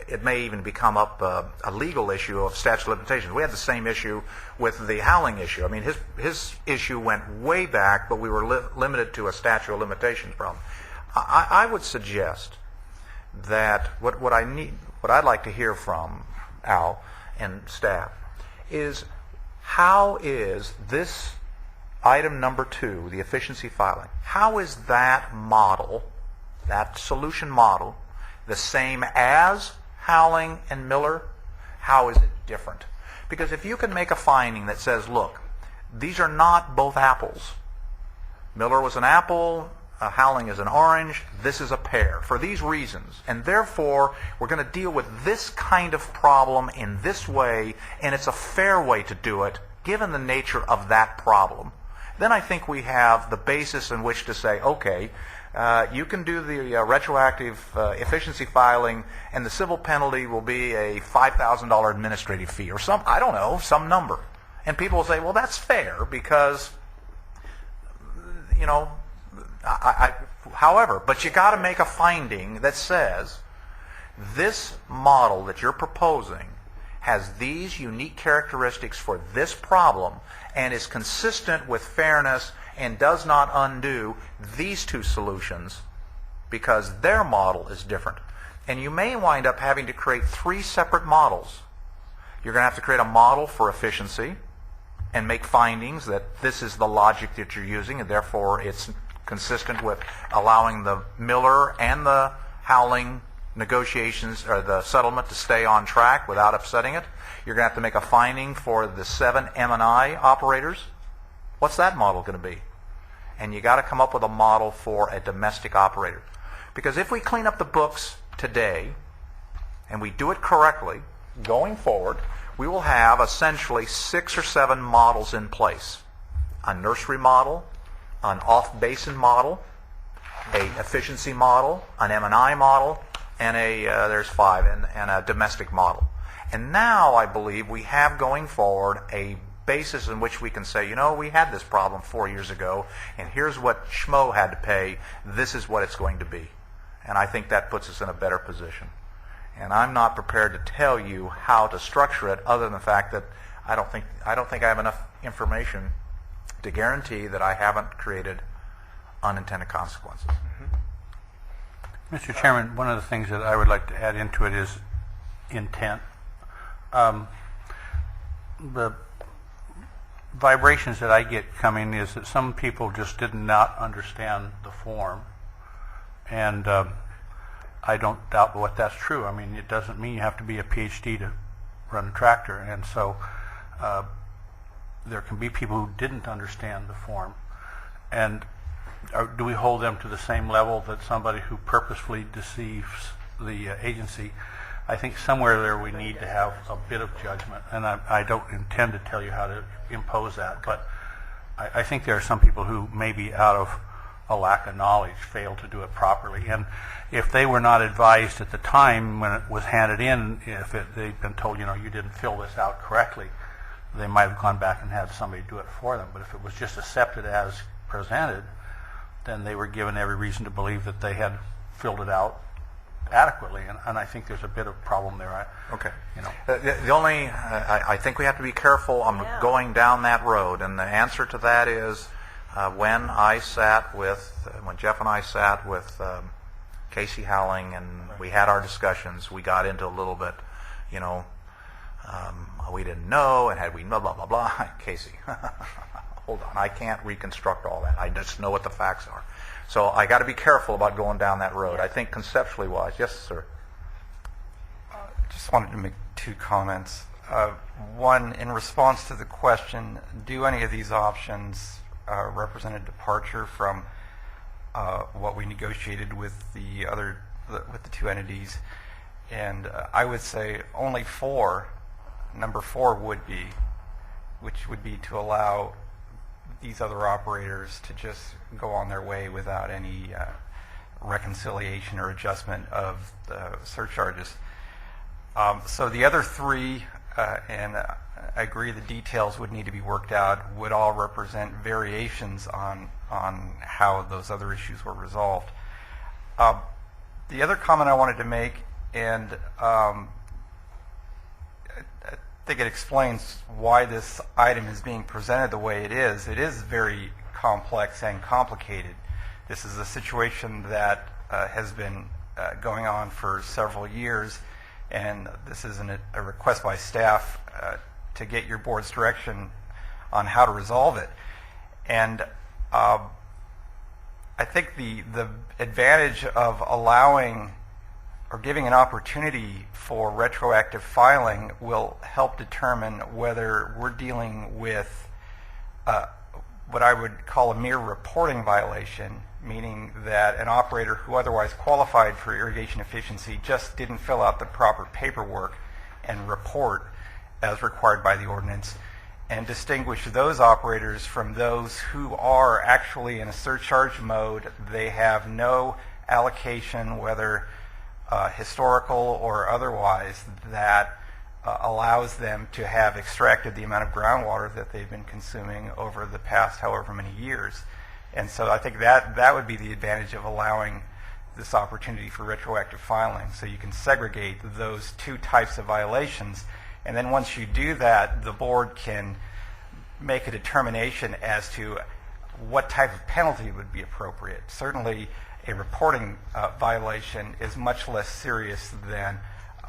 it may even become up a legal issue of statute of limitations. We had the same issue with the Howling issue. I mean, his issue went way back, but we were limited to a statute of limitations problem. I would suggest that what I'd like to hear from Al and staff is, how is this item number 2, the efficiency filing, how is that model, that solution model, the same as Howling and Miller? How is it different? Because if you can make a finding that says, look, these are not both apples. Miller was an apple, Howling is an orange, this is a pear, for these reasons. And therefore, we're going to deal with this kind of problem in this way, and it's a fair way to do it, given the nature of that problem. then I think we have the basis in which to say, okay, you can do the retroactive efficiency filing, and the civil penalty will be a $5,000 administrative fee or some, I don't know, some number. And people will say, well, that's fair because, you know, however, but you got to make a finding that says this model that you're proposing has these unique characteristics for this problem and is consistent with fairness and does not undo these two solutions because their model is different. And you may wind up having to create 3 separate models. You're going to have to create a model for efficiency and make findings that this is the logic that you're using, and therefore it's consistent with allowing the Miller and the Howling negotiations or the settlement to stay on track without upsetting it. You're going to have to make a finding for the 7 M&I operators. What's that model going to be? And you got to come up with a model for a domestic operator. Because if we clean up the books today and we do it correctly, going forward, we will have essentially 6 or 7 models in place. A nursery model, an off-basin model, a efficiency model, an M&I model, and there's 5, and a domestic model. And now I believe we have going forward a basis in which we can say, you know, we had this problem 4 years ago, and here's what Schmo had to pay. This is what it's going to be. And I think that puts us in a better position. And I'm not prepared to tell you how to structure it, other than the fact that I don't think I have enough information to guarantee that I haven't created unintended consequences. Mr. Chairman, one of the things that I would like to add into it is intent. The vibrations that I get coming is that some people just did not understand the form, and I don't doubt what that's true. I mean, it doesn't mean you have to be a PhD to run a tractor, and so there can be people who didn't understand the form. And do we hold them to the same level that somebody who purposefully deceives the agency? I think somewhere there we need to have a bit of judgment, and I don't intend to tell you how to impose that, but I think there are some people who maybe out of a lack of knowledge fail to do it properly. And if they were not advised at the time when it was handed in, if they'd been told, you know, you didn't fill this out correctly, they might have gone back and had somebody do it for them. But if it was just accepted as presented, then they were given every reason to believe that they had filled it out adequately, and I think there's a bit of problem there. Okay. You know, the only I think we have to be careful on going down that road, and the answer to that is when Jeff and I sat with Casey Howling and we had our discussions, we got into a little bit, you know, we didn't know, and had we blah blah blah blah. Casey, hold on, I can't reconstruct all that. I just know what the facts are. So I got to be careful about going down that road. I think conceptually wise, yes, sir. Just wanted to make 2 comments. One, in response to the question, do any of these options represent a departure from what we negotiated with the 2 entities? And I would say only 4. Number 4 would be, which would be to allow these other operators to just go on their way without any reconciliation or adjustment of the surcharges. So the other 3, and I agree the details would need to be worked out, would all represent variations on how those other issues were resolved. The other comment I wanted to make, and I think it explains why this item is being presented the way it is very complex and complicated. This is a situation that has been going on for several years, and this isn't a request by staff to get your board's direction on how to resolve it. And I think the advantage of allowing or giving an opportunity for retroactive filing will help determine whether we're dealing with what I would call a mere reporting violation, meaning that an operator who otherwise qualified for irrigation efficiency just didn't fill out the proper paperwork and report as required by the ordinance, and distinguish those operators from those who are actually in a surcharge mode. They have no allocation, whether historical or otherwise, that allows them to have extracted the amount of groundwater that they've been consuming over the past however many years. And so I think that would be the advantage of allowing this opportunity for retroactive filing. So you can segregate those two types of violations. And then once you do that, the board can make a determination as to what type of penalty would be appropriate. Certainly, a reporting violation is much less serious than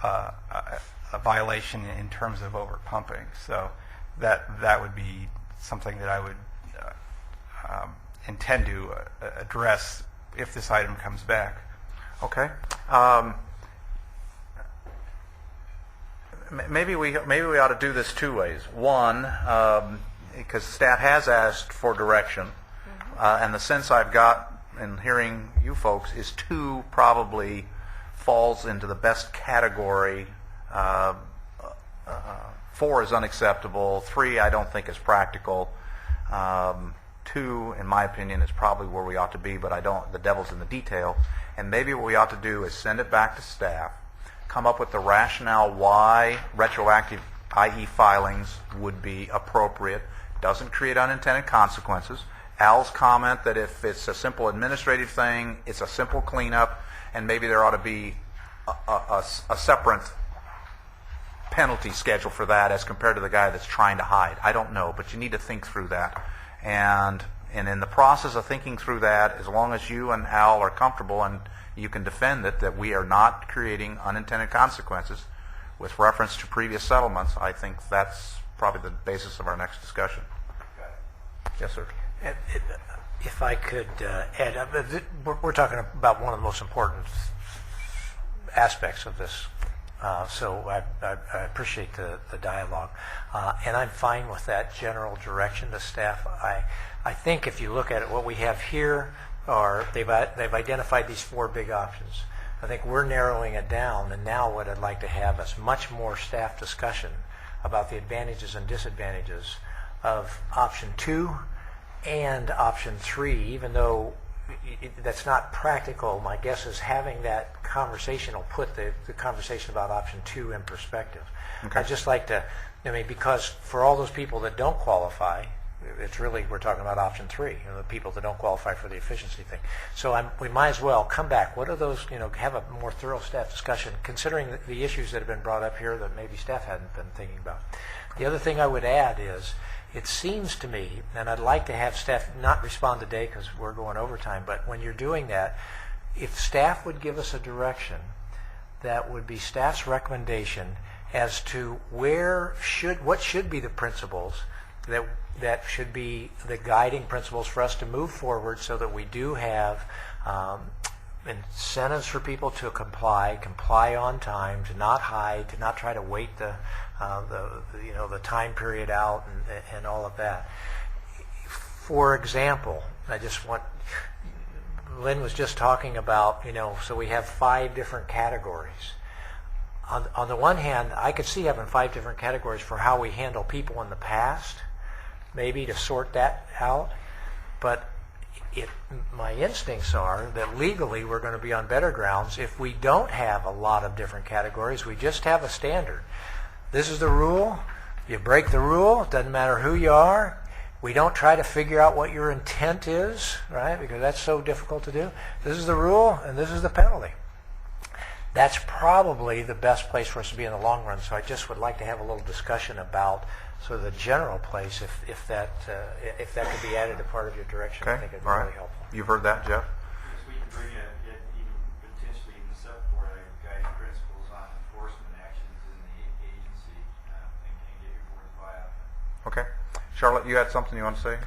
a violation in terms of overpumping. So that would be something that I would intend to address if this item comes back. Okay. Maybe we ought to do this two ways. One, because staff has asked for direction, and the sense I've got in hearing you folks is 2 probably falls into the best category. 4 is unacceptable. 3 I don't think is practical. 2, in my opinion, is probably where we ought to be, but the devil's in the detail. And maybe what we ought to do is send it back to staff, come up with the rationale why retroactive IE filings would be appropriate, doesn't create unintended consequences. Al's comment that if it's a simple administrative thing, it's a simple cleanup, and maybe there ought to be a separate penalty schedule for that as compared to the guy that's trying to hide. I don't know, but you need to think through that. And in the process of thinking through that, as long as you and Al are comfortable and you can defend it, that we are not creating unintended consequences with reference to previous settlements, I think that's probably the basis of our next discussion. Yes, sir. If I could add, we're talking about one of the most important aspects of this, so I appreciate the dialogue, and I'm fine with that general direction to staff. I think if you look at it, what we have here are they've identified these 4 big options. I think we're narrowing it down, and now what I'd like to have is much more staff discussion about the advantages and disadvantages of option 2 and option 3, even though that's not practical. My guess is having that conversation will put the conversation about option 2 in perspective. Okay. I'd just like to, because for all those people that don't qualify, it's really, we're talking about option 3, the people that don't qualify for the efficiency thing. So we might as well come back. What are those, have a more thorough staff discussion, considering the issues that have been brought up here that maybe staff hadn't been thinking about. The other thing I would add is, it seems to me, and I'd like to have staff not respond today because we're going overtime, but when you're doing that, if staff would give us a direction, that would be staff's recommendation as to what should be the principles that should be the guiding principles for us to move forward, so that we do have incentives for people to comply on time, to not hide, to not try to wait the time period out and all of that. For example, Lynn was just talking about, so we have 5 different categories. On the one hand, I could see having 5 different categories for how we handle people in the past, maybe to sort that out. But my instincts are that legally we're going to be on better grounds if we don't have a lot of different categories. We just have a standard. This is the rule. You break the rule, it doesn't matter who you are. We don't try to figure out what your intent is, right? Because that's so difficult to do. This is the rule, and this is the penalty. That's probably the best place for us to be in the long run. So I just would like to have a little discussion about sort of the general place, if that could be added to part of your direction. Okay. I think it'd be All right. really helpful. You've heard that, Jeff? Yes, we can bring it even potentially even support guiding principles on enforcement actions in the agency and get your board to buy out. Okay. Charlotte, you had something you want to say?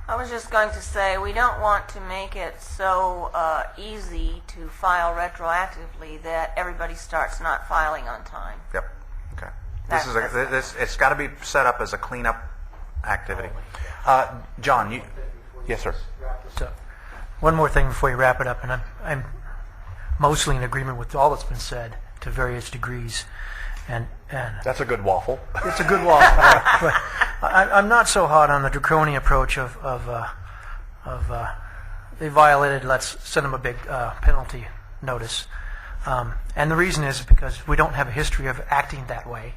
I was just going to say, we don't want to make it so easy to file retroactively that everybody starts not filing on time. Yep. Okay. It's got to be set up as a cleanup activity. John, yes, sir. So, one more thing before you wrap it up, and I'm mostly in agreement with all that's been said to various degrees. And That's a good waffle. it's a good waffle. But I'm not so hot on the draconian approach of they violated, let's send them a big penalty notice. And the reason is because we don't have a history of acting that way.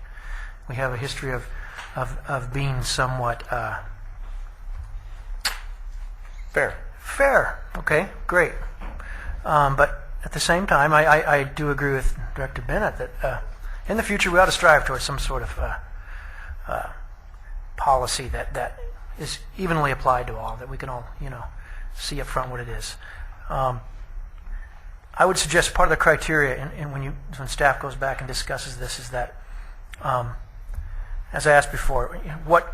We have a history of being somewhat fair. Okay, great. But at the same time, I do agree with Director Bennett that in the future we ought to strive towards some sort of policy that is evenly applied to all, that we can all, see up front what it is. I would suggest part of the criteria, and when staff goes back and discusses this, is that, as I asked before, what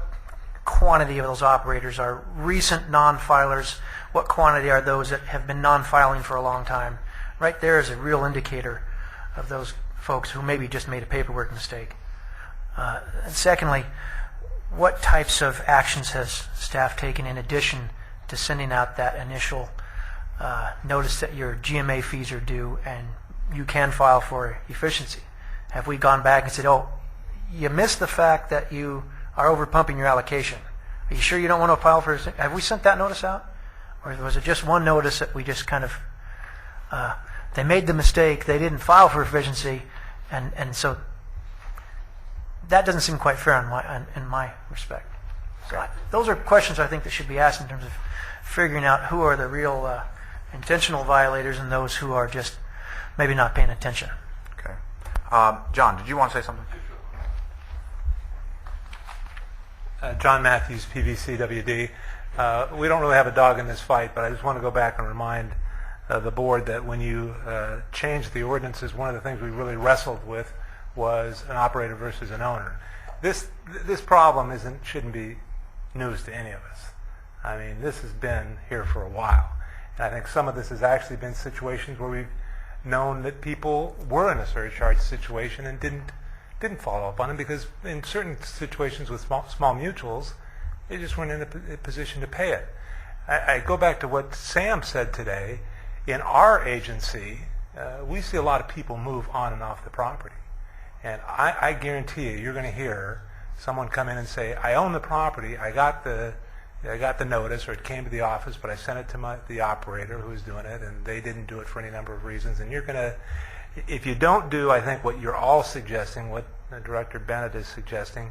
quantity of those operators are recent non-filers? What quantity are those that have been non-filing for a long time? Right there is a real indicator of those folks who maybe just made a paperwork mistake. And secondly, what types of actions has staff taken in addition to sending out that initial notice that your GMA fees are due and you can file for efficiency? Have we gone back and said, oh, you missed the fact that you are overpumping your allocation? Are you sure you don't want to file for? Have we sent that notice out? Or was it just one notice that we just kind of, they made the mistake, they didn't file for efficiency, and so that doesn't seem quite fair in my respect. So those are questions I think that should be asked in terms of figuring out who are the real intentional violators and those who are just maybe not paying attention. Okay. John, did you want to say something? John Matthews, PVCWD. We don't really have a dog in this fight, but I just want to go back and remind the board that when you changed the ordinances, one of the things we really wrestled with was an operator versus an owner. This problem shouldn't be news to any of us. I mean, this has been here for a while. And I think some of this has actually been situations where we've known that people were in a surcharge situation and didn't follow up on them because in certain situations with small mutuals, they just weren't in a position to pay it. I go back to what Sam said today. In our agency, we see a lot of people move on and off the property. And I guarantee you're going to hear someone come in and say, I own the property, I got the notice, or it came to the office, but I sent it to the operator who's doing it, and they didn't do it for any number of reasons. And you're going to, if you don't do, I think, what you're all suggesting, what Director Bennett is suggesting,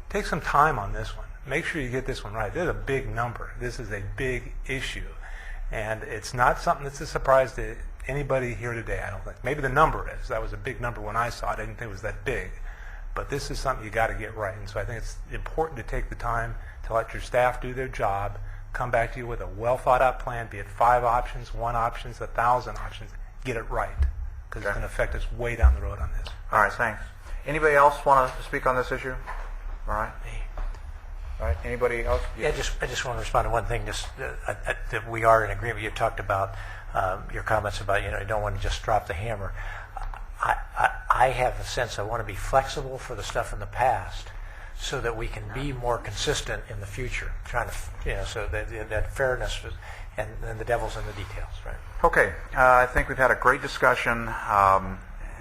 take some time on this one. Make sure you get this one right. This is a big number. This is a big issue. And it's not something that's a surprise to anybody here today, I don't think. Maybe the number is. That was a big number when I saw it. I didn't think it was that big. But this is something you got to get right. And so I think it's important to take the time to let your staff do their job, come back to you with a well-thought-out plan, be it 5 options, 1 option, 1,000 options. Get it right, because it's going to affect us way down the road on this. All right, thanks. Anybody else want to speak on this issue? All right. All right. Anybody else? Yeah, I just want to respond to one thing. That we are in agreement. You talked about your comments about you don't want to just drop the hammer. I have a sense I want to be flexible for the stuff in the past, so that we can be more consistent in the future. Trying to so that fairness and the devil's in the details, right? Okay. I think we've had a great discussion.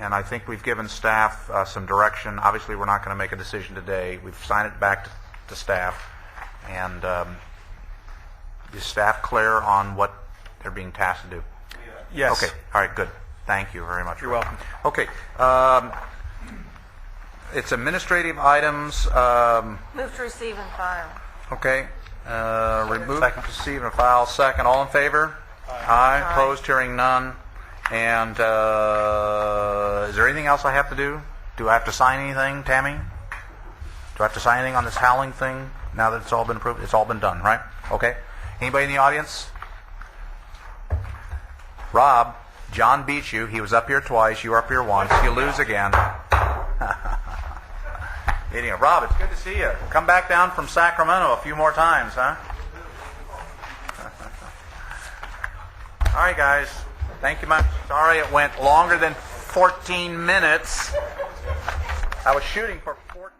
And I think we've given staff some direction. Obviously, we're not going to make a decision today. We've signed it back to staff. And is staff clear on what they're being tasked to do? Yes. Okay. All right, good. Thank you very much. You're welcome. Okay. It's administrative items. Move to receive and file. Okay. Remove, receive, and file. Second. All in favor? Aye. Opposed? Hearing none. And is there anything else I have to do? Do I have to sign anything, Tammy? Do I have to sign anything on this howling thing now that it's all been approved? It's all been done, right? Okay. Anybody in the audience? Rob, John beat you. He was up here twice. You were up here once. You lose again. Rob, it's good to see you. Come back down from Sacramento a few more times, huh? All right, guys. Thank you much. Sorry it went longer than 14 minutes. I was shooting for 14.